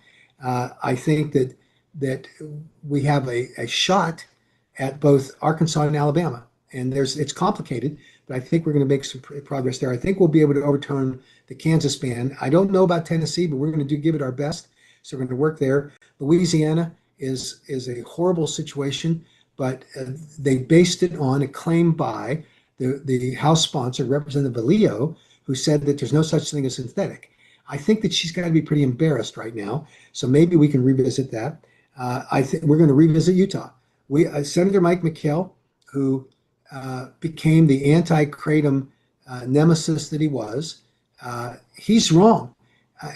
I think that we have a shot at both Arkansas and Alabama, and it's complicated, but I think we're going to make some progress there. I think we'll be able to overturn the Kansas ban. I don't know about Tennessee, but we're going to give it our best. So we're going to work there. Louisiana is a horrible situation, but they based it on a claim by the House sponsor, Representative Alio, who said that there's no such thing as synthetic. I think that she's got to be pretty embarrassed right now. So maybe we can revisit that. I think we're going to revisit Utah. Senator Mike McKell, who became the anti-kratom nemesis that he was, he's wrong.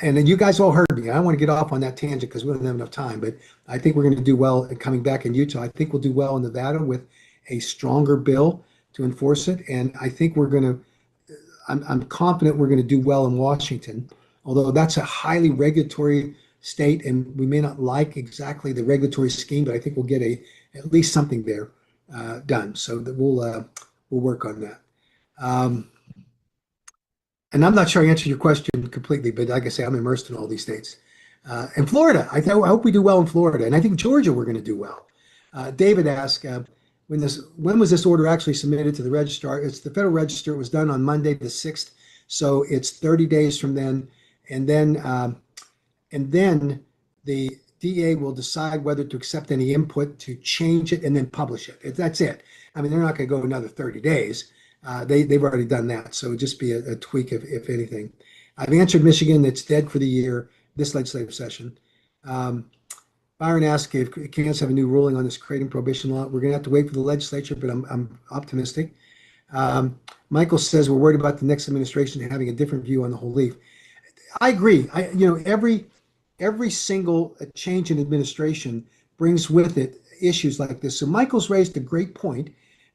And then you guys all heard me. I don't want to get off on that tangent because we don't have enough time, but I think we're going to do well in coming back in Utah. I think we'll do well in Nevada with a stronger bill to enforce it. And I think I'm confident we're going to do well in Washington, although that's a highly regulatory state and we may not like exactly the regulatory scheme, but I think we'll get at least something there done. So that we'll work on that. And I'm not sure I answered your question completely, but like I say, I'm immersed in all these states. And Florida, I hope we do well in Florida. And I think Georgia, we're going to do well. David asked, when was this order actually submitted to the registrar? It's the Federal Register. It was done on Monday, the 6th. So it's 30 days from then. And then the DA will decide whether to accept any input to change it and then publish it. That's it. I mean, they're not going to go another 30 days. They've already done that. So it would just be a tweak, if anything. I've answered Michigan. It's dead for the year, this legislative session. Byron asked if Kansas have a new ruling on this kratom prohibition law. We're going to have to wait for the legislature, but I'm optimistic. Michael says we're worried about the next administration having a different view on the whole leaf. I agree. Every single change in administration brings with it issues like this. So Michael's raised a great point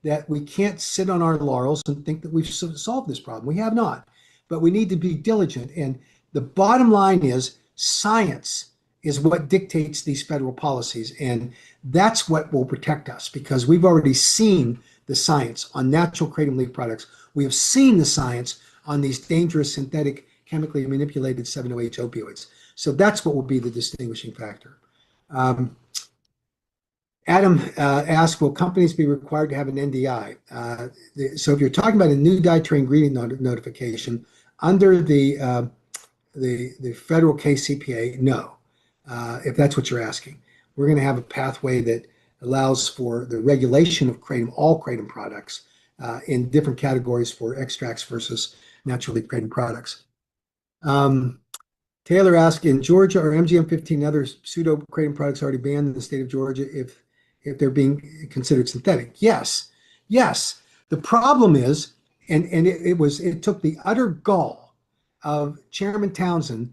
that we can't sit on our laurels and think that we've solved this problem. We have not, but we need to be diligent. And the bottom line is science is what dictates these federal policies. And that's what will protect us because we've already seen the science on natural kratom leaf products. We have seen the science on these dangerous synthetic chemically manipulated 7-OH opioids. So that's what will be the distinguishing factor. Adam asked, will companies be required to have an NDI? So if you're talking about a new dietary ingredient notification under the federal KCPA, no. If that's what you're asking, we're going to have a pathway that allows for the regulation of kratom, all kratom products, in different categories for extracts versus naturally kratom products. Taylor asked, in Georgia, are MGM-15 and other pseudo kratom products already banned in the state of Georgia if they're being considered synthetic? Yes. The problem is, and it took the utter gall of Chairman Townsend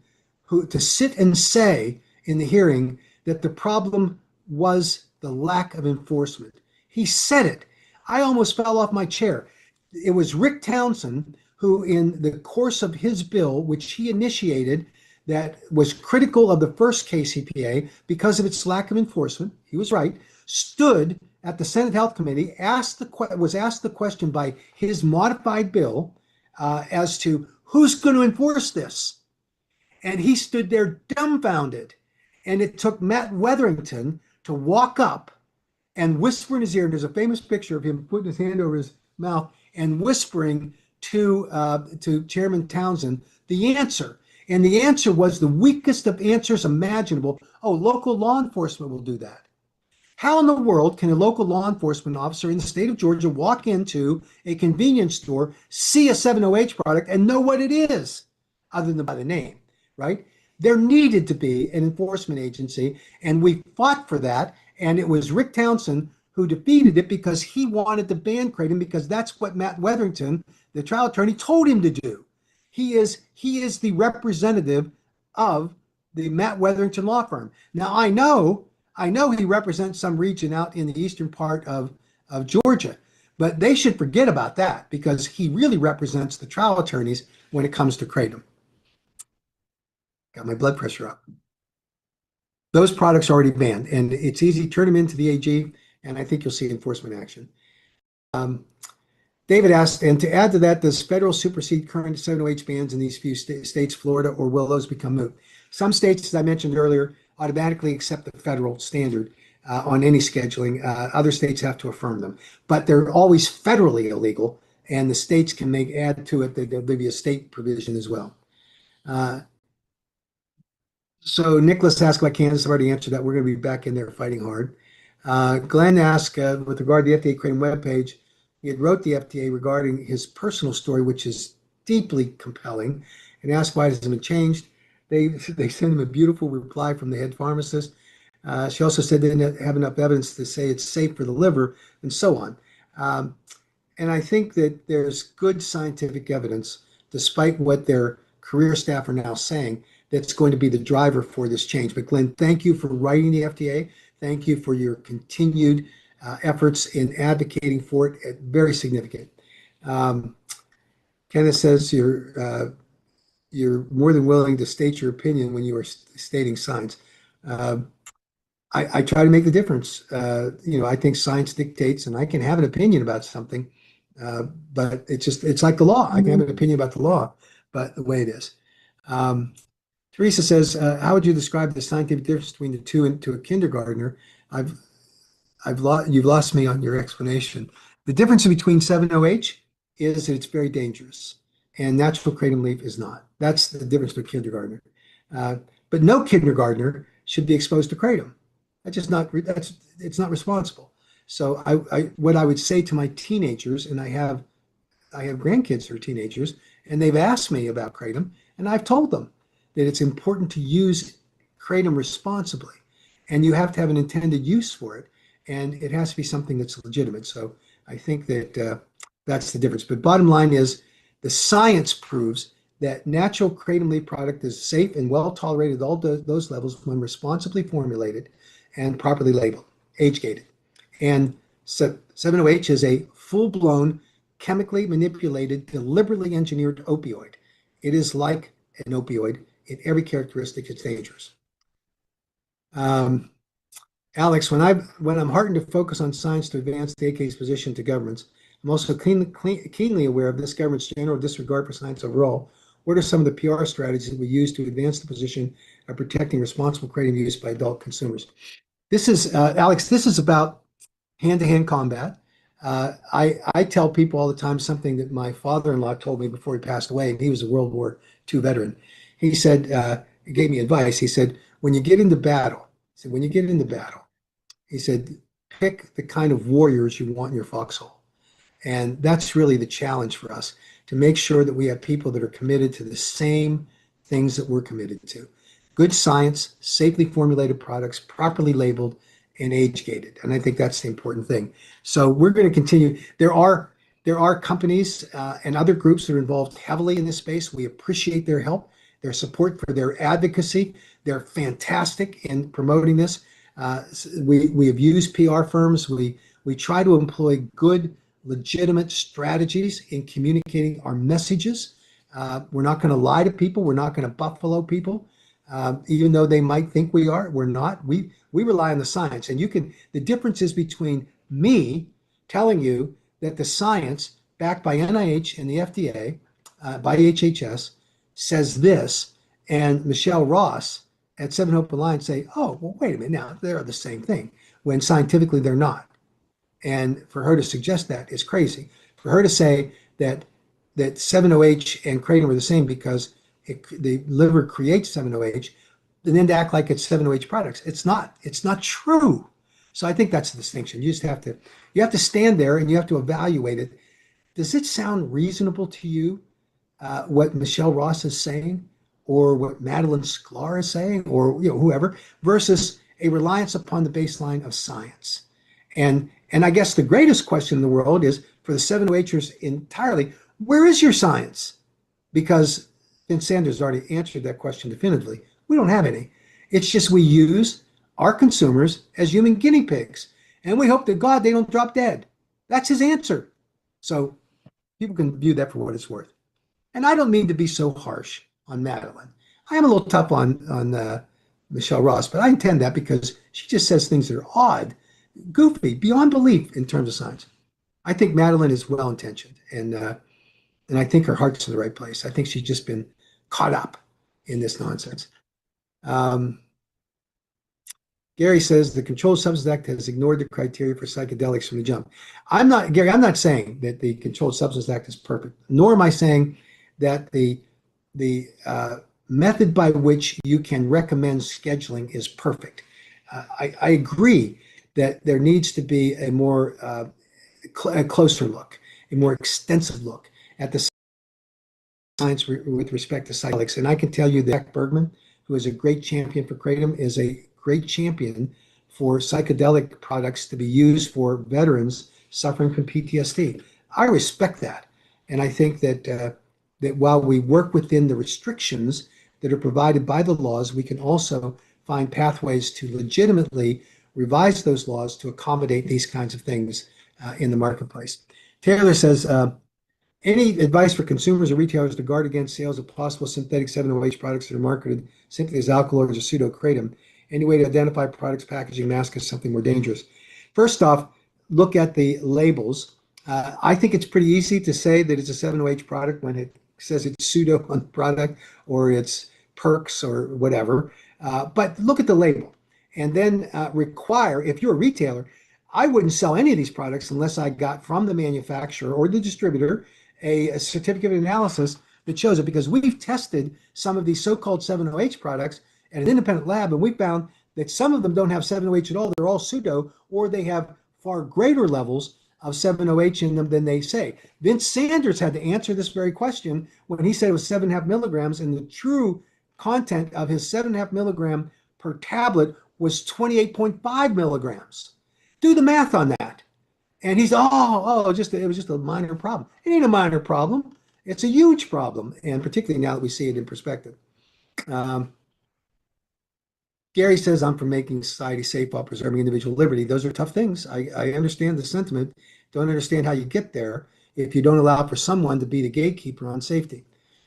to sit and say in the hearing that the problem was the lack of enforcement. He said it. I almost fell off my chair. It was Rick Townsend who, in the course of his bill, which he initiated, that was critical of the first KCPA because of its lack of enforcement, he was right, stood at the Senate Health Committee, was asked the question by his modified bill as to who's going to enforce this. And he stood there dumbfounded. And it took Matt Wetherington to walk up and whisper in his ear. And there's a famous picture of him putting his hand over his mouth and whispering to Chairman Townsend the answer. And the answer was the weakest of answers imaginable. Oh, local law enforcement will do that. How in the world can a local law enforcement officer in the state of Georgia walk into a convenience store, see a 7-OH product, and know what it is, other than by the name, right? There needed to be an enforcement agency, and we fought for that. And it was Rick Townsend who defeated it because he wanted to ban kratom, because that's what Matt Wetherington, the trial attorney, told him to do. He is the representative of the Matt Wetherington law firm. Now I know he represents some region out in the eastern part of Georgia, but they should forget about that, because he really represents the trial attorneys when it comes to kratom. Got my blood pressure up. Those products are already banned, and it's easy. Turn them into the AG, and I think you'll see enforcement action. David asked, and to add to that, does federal supersede current 7-OH bans in these few states, Florida, or will those become moot? Some states, as I mentioned earlier, automatically accept the federal standard on any scheduling. Other states have to affirm them, but they're always federally illegal, and the states can add to it. There'll be a state provision as well. So Nicholas asked about Kansas. I've already answered that. We're going to be back in there fighting hard. Glenn asked, with regard to the FDA Kratom webpage, he had wrote the FDA regarding his personal story, which is deeply compelling, and asked why it hasn't been changed. They sent him a beautiful reply from the head pharmacist. She also said they didn't have enough evidence to say it's safe for the liver, and so on. And I think that there's good scientific evidence, despite what their career staff are now saying, that's going to be the driver for this change. But Glenn, thank you for writing the FDA. Thank you for your continued efforts in advocating for it. Very significant. Kenneth says you're more than willing to state your opinion when you are stating science. I try to make the difference. I think science dictates, and I can have an opinion about something, but it's like the law. I can have an opinion about the law, but the way it is. Teresa says, how would you describe the scientific difference between the two and to a kindergartner? You've lost me on your explanation. The difference between 7-OH is that it's very dangerous, and natural kratom leaf is not. That's the difference with kindergartner. But no kindergartner should be exposed to kratom. It's not responsible. So what I would say to my teenagers, and I have grandkids who are teenagers, and they've asked me about kratom, and I've told them that it's important to use kratom responsibly, and you have to have an intended use for it, and it has to be something that's legitimate. So I think that that's the difference. But bottom line is, the science proves that natural kratom leaf product is safe and well tolerated at all those levels when responsibly formulated and properly labeled, age-gated. And 7-OH is a full-blown, chemically manipulated, deliberately engineered opioid. It is like an opioid. In every characteristic, it's dangerous. Alex, when I'm heartened to focus on science to advance the AK's position to governments, I'm also keenly aware of this government's general disregard for science overall. What are some of the PR strategies that we use to advance the position of protecting responsible kratom use by adult consumers? This is, Alex, this is about hand-to-hand combat. I tell people all the time something that my father-in-law told me before he passed away, and he was a World War II veteran. He said, he gave me advice. He said, when you get into battle, he said, pick the kind of warriors you want in your foxhole. And that's really the challenge for us, to make sure that we have people that are committed to the same things that we're committed to. Good science, safely formulated products, properly labeled, and age-gated. And I think that's the important thing. So we're going to continue. There are companies and other groups that are involved heavily in this space. We appreciate their help, their support, for their advocacy. They're fantastic in promoting this. We have used PR firms. We try to employ good, legitimate strategies in communicating our messages. We're not going to lie to people. We're not going to buffalo people, even though they might think we are. We're not. We rely on the science. And the difference is between me telling you that the science backed by NIH and the FDA, by HHS, says this, and Michelle Ross at 7 Hope Alliance say, oh, well, wait a minute, now they're the same thing, when scientifically they're not. And for her to suggest that is crazy. For her to say that 7-OH and kratom are the same because the liver creates 7-OH, and then to act like it's 7-OH products. It's not true. So I think that's the distinction. You have to stand there and you have to evaluate it. Does it sound reasonable to you, what Michelle Ross is saying, or what Madeline Sklar is saying, or whoever, versus a reliance upon the baseline of science? And I guess the greatest question in the world is for the 708ers entirely, where is your science? Because Vince Sanders already answered that question definitively. We don't have any. It's just we use our consumers as human guinea pigs, and we hope to God they don't drop dead. That's his answer. So people can view that for what it's worth. And I don't mean to be so harsh on Madeline. I am a little tough on Michelle Ross, but I intend that because she just says things that are odd, goofy, beyond belief in terms of science. I think Madeline is well-intentioned, and I think her heart's in the right place. I think she's just been caught up in this nonsense. Gary says the Controlled Substances Act has ignored the criteria for psychedelics from the jump. I'm not saying that the Controlled Substances Act is perfect, nor am I saying that the method by which you can recommend scheduling is perfect. I agree that there needs to be a more a closer look, a more extensive look at the science with respect to psychedelics. And I can tell you that Jack Bergman, who is a great champion for kratom, is a great champion for psychedelic products to be used for veterans suffering from PTSD. I respect that. And I think that while we work within the restrictions that are provided by the laws, we can also find pathways to legitimately revise those laws to accommodate these kinds of things in the marketplace. Taylor says, any advice for consumers or retailers to guard against sales of possible synthetic 7-OH products that are marketed simply as alkaloids or pseudo-kratom? Any way to identify products, packaging, mask as something more dangerous? First off, look at the labels. I think it's pretty easy to say that it's a 7-OH product when it says it's pseudo on the product or it's perks or whatever. But look at the label and then require, if you're a retailer, I wouldn't sell any of these products unless I got from the manufacturer or the distributor a certificate of analysis that shows it, because we've tested some of these so-called 7-OH products at an independent lab, and we found that some of them don't have 7-OH at all. They're all pseudo, or they have far greater levels of 7-OH in them than they say. Vince Sanders had to answer this very question when he said it was 7.5 milligrams, and the true content of his 7.5 milligram per tablet was 28.5 milligrams. Do the math on that. And he's, it was just a minor problem. It ain't a minor problem. It's a huge problem, and particularly now that we see it in perspective. Gary says, I'm for making society safe while preserving individual liberty. Those are tough things. I understand the sentiment. Don't understand how you get there if you don't allow for someone to be the gatekeeper on safety.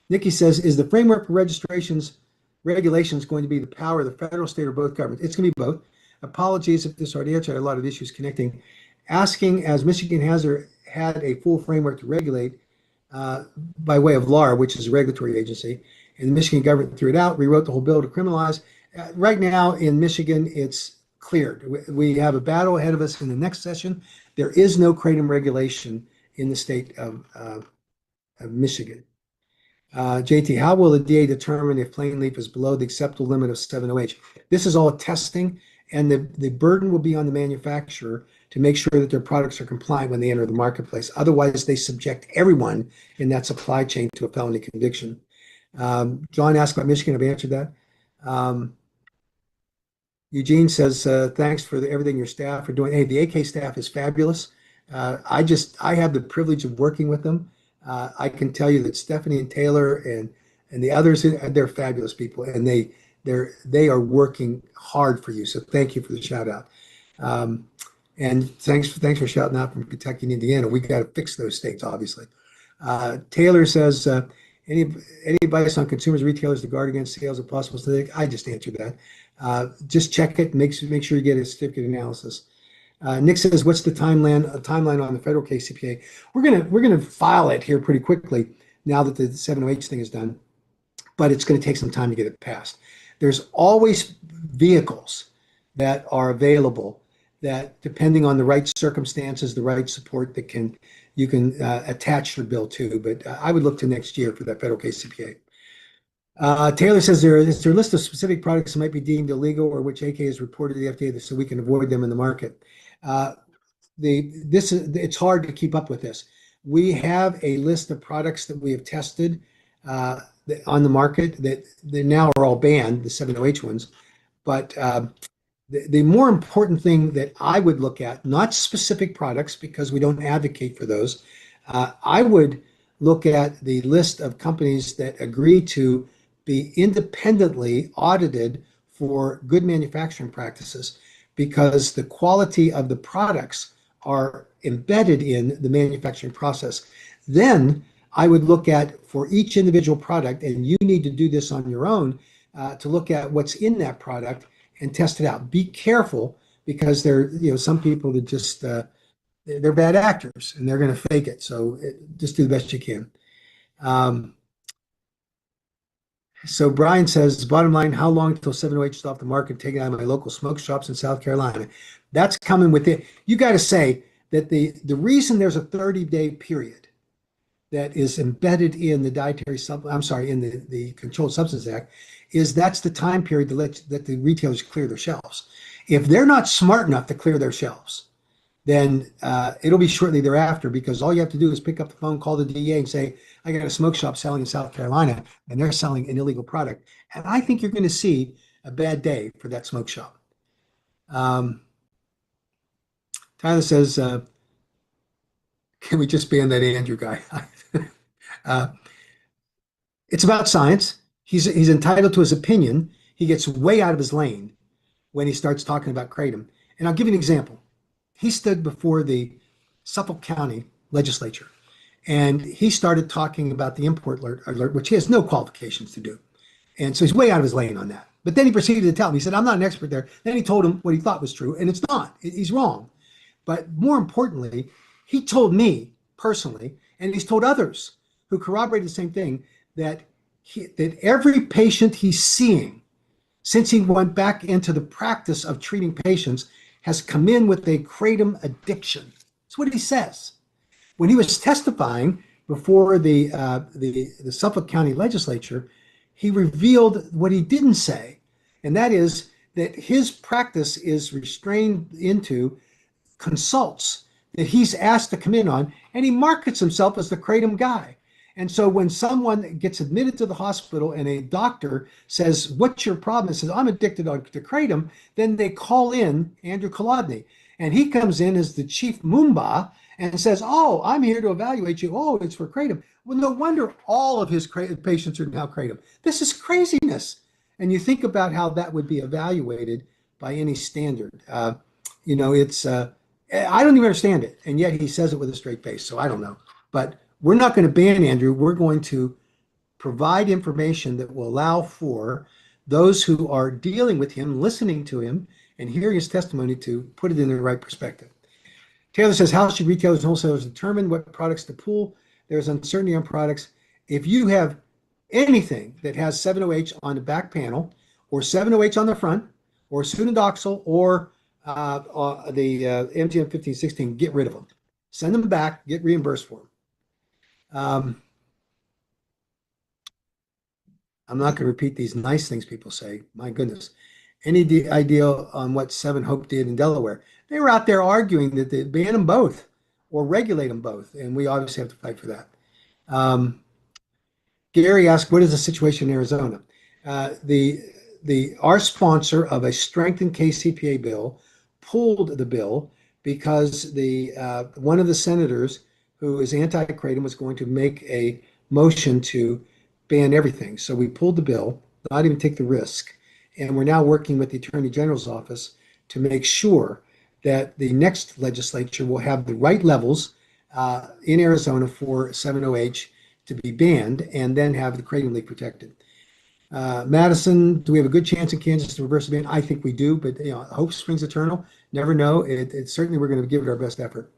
Nikki says, is the framework for regulations going to be the power of the federal, state, or both governments? It's going to be both. Apologies if this already answered a lot of issues connecting. Asking, as Michigan has had a full framework to regulate by way of LAR, which is a regulatory agency, and the Michigan government threw it out, rewrote the whole bill to criminalize. Right now in Michigan, it's cleared. We have a battle ahead of us in the next session. There is no kratom regulation in the state of Michigan. JT, how will the DA determine if plain leaf is below the acceptable limit of 7-OH? This is all testing, and the burden will be on the manufacturer to make sure that their products are compliant when they enter the marketplace. Otherwise, they subject everyone in that supply chain to a felony conviction. John asked about Michigan. I've answered that. Eugene says, thanks for everything your staff are doing. Hey, the AK staff is fabulous. I have the privilege of working with them. I can tell you that Stephanie and Taylor and the others, they're fabulous people, and they are working hard for you. So thank you for the shout out. And thanks for shouting out from Kentucky and Indiana. We got to fix those states, obviously. Taylor says, any advice on consumers, retailers to guard against sales of possible synthetic? I just answered that. Just check it. Make sure you get a certificate analysis. Nick says, what's the timeline on the federal KCPA? We're gonna file it here pretty quickly now that the 7-OH thing is done, but it's going to take some time to get it passed. There's always vehicles that are available that, depending on the right circumstances, the right support, that you can attach your bill to. But I would look to next year for that federal KCPA. Taylor says is there a list of specific products that might be deemed illegal or which AK has reported to the FDA so we can avoid them in the market. It's hard to keep up with this. We have a list of products that we have tested on the market that they now are all banned, the 7OH ones. But the more important thing that I would look at, not specific products because we don't advocate for those, I would look at the list of companies that agree to be independently audited for good manufacturing practices because the quality of the products are embedded in the manufacturing process. Then I would look at for each individual product, and you need to do this on your own to look at what's in that product and test it out. Be careful because some people that just they're bad actors and they're going to fake it. So just do the best you can. So Brian says, bottom line, how long until 7OH is off the market, taking out of my local smoke shops in South Carolina? That's coming with it. You got to say that the reason there's a 30-day period that is embedded in the in the Controlled Substance Act is that's the time period that the retailers clear their shelves. If they're not smart enough to clear their shelves, then it'll be shortly thereafter because all you have to do is pick up the phone, call the DEA and say, I got a smoke shop selling in South Carolina and they're selling an illegal product. And I think you're going to see a bad day for that smoke shop. Tyler says, can we just ban that Andrew guy? It's about science. He's entitled to his opinion. He gets way out of his lane when he starts talking about kratom. And I'll give you an example. He stood before the Suffolk County legislature and he started talking about the import alert, which he has no qualifications to do. And so he's way out of his lane on that. But then he proceeded to tell him, he said, I'm not an expert there. Then he told him what he thought was true, and it's not. He's wrong. But more importantly, he told me personally, and he's told others who corroborated the same thing, that every patient he's seeing since he went back into the practice of treating patients has come in with a kratom addiction. That's what he says. When he was testifying before the Suffolk County legislature, he revealed what he didn't say, and that is that his practice is restrained into consults that he's asked to come in on, and he markets himself as the kratom guy. And so when someone gets admitted to the hospital and a doctor says, what's your problem? And says, I'm addicted to kratom, then they call in Andrew Kolodny. And he comes in as the chief Moomba and says, oh, I'm here to evaluate you. Oh, it's for kratom. Well, no wonder all of his patients are now kratom. This is craziness. And you think about how that would be evaluated by any standard. I don't even understand it. And yet he says it with a straight face. So I don't know. But we're not going to ban Andrew. We're going to provide information that will allow for those who are dealing with him, listening to him, and hearing his testimony to put it in the right perspective. Taylor says, how should retailers and wholesalers determine what products to pull? There's uncertainty on products. If you have anything that has 7OH on the back panel, or 7OH on the front, or Sunodoxil, or the MGM 1516, get rid of them. Send them back, get reimbursed for them. I'm not going to repeat these nice things people say. My goodness. Any idea on what 7-Hope did in Delaware? They were out there arguing that they ban them both or regulate them both, and we obviously have to fight for that. Gary asked, what is the situation in Arizona? Our sponsor of a strengthened KCPA bill pulled the bill because one of the senators who is anti-kratom was going to make a motion to ban everything. So we pulled the bill, not even take the risk. And we're now working with the Attorney General's office to make sure that the next legislature will have the right levels in Arizona for 7OH to be banned and then have the kratom leaf protected. Madison, do we have a good chance in Kansas to reverse the ban? I think we do, but hope springs eternal. Never know. Certainly we're going to give it our best effort.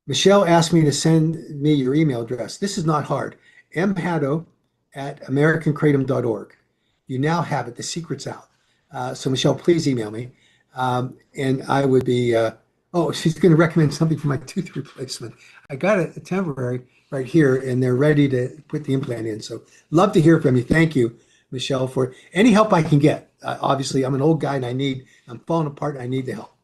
Michelle asked me to send me your email address. This is not hard. mhatto@americankratom.org. You now have it. The secret's out. So Michelle, please email me. And I would be, she's going to recommend something for my tooth replacement. I got a temporary right here, and they're ready to put the implant in. So love to hear from you. Thank you, Michelle, for any help I can get. Obviously, I'm an old guy and I'm falling apart and I need the help.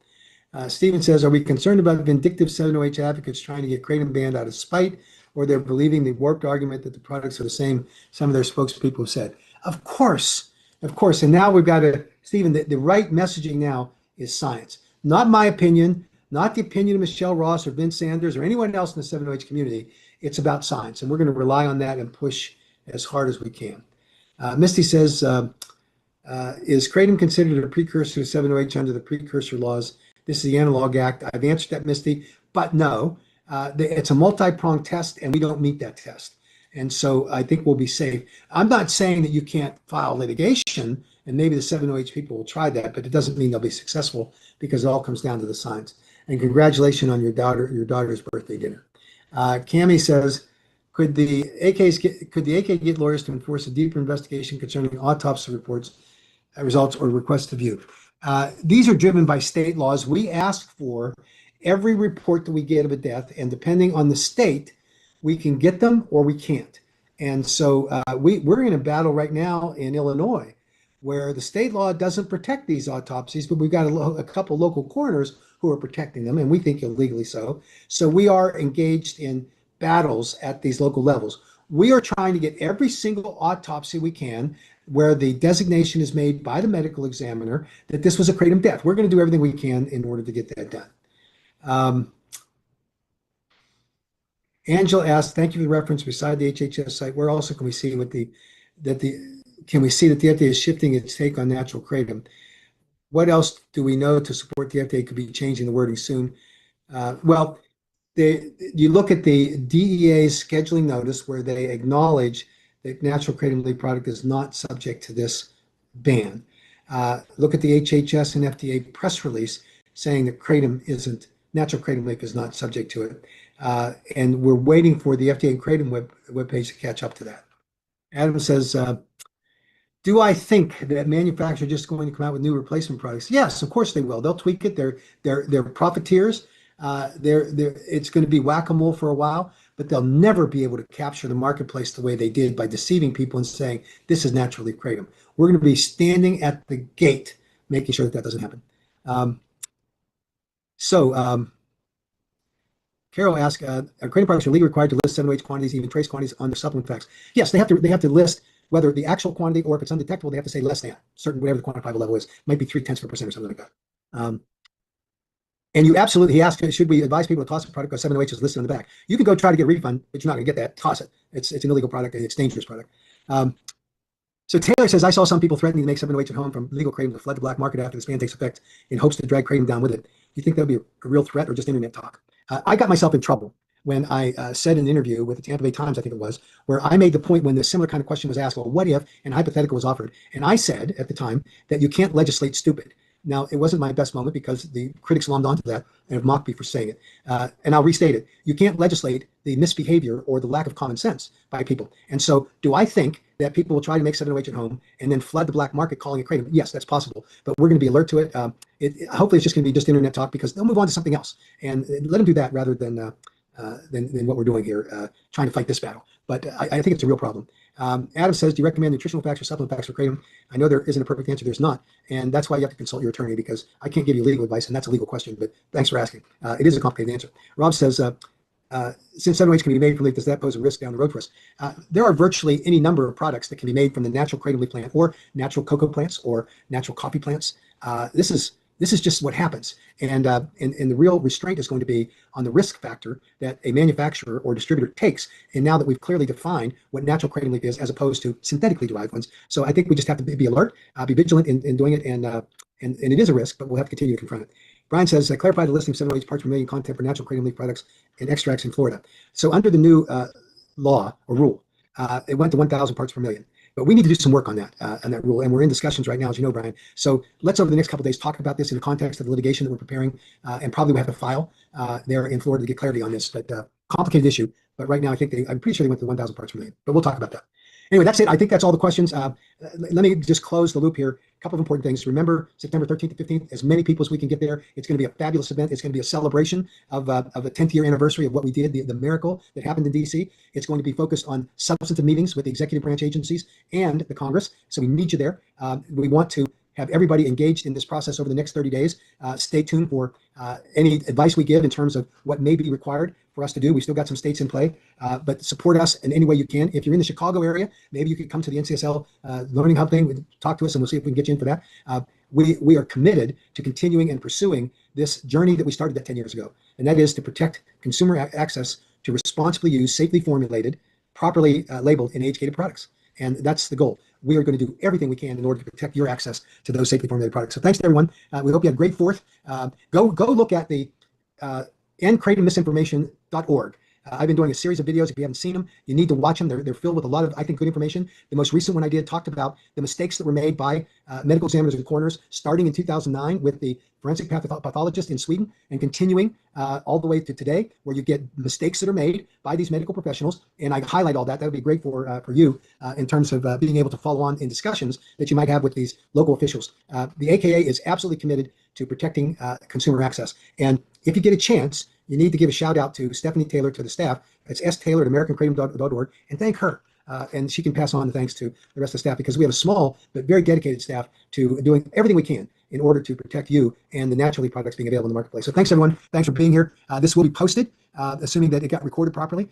Stephen says, are we concerned about vindictive 708 advocates trying to get Kratom banned out of spite, or they're believing the warped argument that the products are the same some of their spokespeople have said? Of course. And now we've got to, Stephen, the right messaging now is science. Not my opinion, not the opinion of Michelle Ross or Vince Sanders or anyone else in the 708 community. It's about science, and we're going to rely on that and push as hard as we can. Misty says, is Kratom considered a precursor to 708 under the precursor laws? This is the Analog Act. I've answered that, Misty, but no, it's a multi-pronged test, and we don't meet that test. And so I think we'll be safe. I'm not saying that you can't file litigation, and maybe the 708 people will try that, but it doesn't mean they'll be successful because it all comes down to the science. And congratulations on your daughter's birthday dinner. Cami says, could the AK get lawyers to enforce a deeper investigation concerning autopsy reports, results, or requests to view? These are driven by state laws. We ask for every report that we get of a death, and depending on the state, we can get them or we can't. And so we're in a battle right now in Illinois where the state law doesn't protect these autopsies, but we've got a couple local coroners who are protecting them, and we think illegally so. So we are engaged in battles at these local levels. We are trying to get every single autopsy we can where the designation is made by the medical examiner that this was a kratom death. We're going to do everything we can in order to get that done. Angela asked, thank you for the reference beside the HHS site. Where also can we see that the FDA is shifting its take on natural kratom? What else do we know to support the FDA could be changing the wording soon? Well, you look at the DEA's scheduling notice where they acknowledge that natural kratom leaf product is not subject to this ban. Look at the HHS and FDA press release saying that natural kratom leaf is not subject to it. And we're waiting for the FDA and kratom webpage to catch up to that. Adam says, do I think that manufacturers are just going to come out with new replacement products? Yes, of course they will. They'll tweak it. They're profiteers. It's going to be whack-a-mole for a while, but they'll never be able to capture the marketplace the way they did by deceiving people and saying this is naturally kratom. We're going to be standing at the gate, making sure that doesn't happen. Carol asked, are kratom products legally required to list 708 quantities, even trace quantities on the supplement facts? Yes, they have to list whether the actual quantity or if it's undetectable, they have to say less than certain, whatever the quantifiable level is. Might be 0.3% or something like that. And you absolutely, he asked, should we advise people to toss a product because 708 is listed on the back? You can go try to get a refund, but you're not going to get that. Toss it. It's an illegal product and it's a dangerous product. So Taylor says, I saw some people threatening to make 708 at home from legal kratom to flood the black market after this ban takes effect in hopes to drag kratom down with it. Do you think that would be a real threat or just internet talk? I got myself in trouble when I said in an interview with the Tampa Bay Times, I think it was, where I made the point when the similar kind of question was asked, well, what if, and hypothetical was offered. And I said at the time that you can't legislate stupid. Now, it wasn't my best moment because the critics glommed onto that and have mocked me for saying it. And I'll restate it. You can't legislate the misbehavior or the lack of common sense by people. And so do I think that people will try to make 708 at home and then flood the black market calling it kratom? Yes, that's possible. But we're going to be alert to it. Hopefully it's just going to be just internet talk because they'll move on to something else. And let them do that rather than what we're doing here, trying to fight this battle. But I think it's a real problem. Adam says, do you recommend nutritional facts or supplement facts for kratom? I know there isn't a perfect answer. There's not. And that's why you have to consult your attorney because I can't give you legal advice, and that's a legal question. But thanks for asking. It is a complicated answer. Rob says, since 708 can be made from leaf, does that pose a risk down the road for us? There are virtually any number of products that can be made from the natural kratom leaf plant or natural cocoa plants or natural coffee plants. This is just what happens. And the real restraint is going to be on the risk factor that a manufacturer or distributor takes. And now that we've clearly defined what natural kratom leaf is as opposed to synthetically derived ones. So I think we just have to be alert, be vigilant in doing it. And it is a risk, but we'll have to continue to confront it. Brian says, clarify the listing of 708 parts per million content for natural kratom leaf products and extracts in Florida. So under the new law or rule, it went to 1,000 parts per million. But we need to do some work on that rule, and we're in discussions right now, as you know, Brian. So let's over the next couple of days talk about this in the context of the litigation that we're preparing, and probably we have to file there in Florida to get clarity on this. But complicated issue. But right now, I'm pretty sure they went to 1,000 parts per million. But we'll talk about that. Anyway, that's it. I think that's all the questions. Let me just close the loop here. A couple of important things. Remember, September 13th to 15th, as many people as we can get there. It's going to be a fabulous event. It's going to be a celebration of a 10th year anniversary of what we did, the miracle that happened in DC. It's going to be focused on substantive meetings with the executive branch agencies and the Congress. So we need you there. We want to have everybody engaged in this process over the next 30 days. Stay tuned for any advice we give in terms of what may be required for us to do. We still got some states in play, but support us in any way you can. If you're in the Chicago area, maybe you could come to the NCSL Learning Hub thing, talk to us, and we'll see if we can get you in for that. We are committed to continuing and pursuing this journey that we started 10 years ago, and that is to protect consumer access to responsibly used, safely formulated, properly labeled, and age-gated products. And that's the goal. We are going to do everything we can in order to protect your access to those safely formulated products. So thanks to everyone. We hope you had a great 4th. Go look at the endcratenmisinformation.org. I've been doing a series of videos. If you haven't seen them, you need to watch them. They're filled with a lot of, I think, good information. The most recent one I did talked about the mistakes that were made by medical examiners and coroners starting in 2009 with the forensic pathologist in Sweden and continuing all the way to today, where you get mistakes that are made by these medical professionals. And I highlight all that. That would be great for you in terms of being able to follow on in discussions that you might have with these local officials. The AKA is absolutely committed to protecting consumer access. And if you get a chance, you need to give a shout out to Stephanie Taylor, to the staff. It's staylor at americankratom.org, and thank her. And she can pass on the thanks to the rest of the staff, because we have a small but very dedicated staff to doing everything we can in order to protect you and the naturally products being available in the marketplace. So thanks, everyone. Thanks for being here. This will be posted, assuming that it got recorded properly. And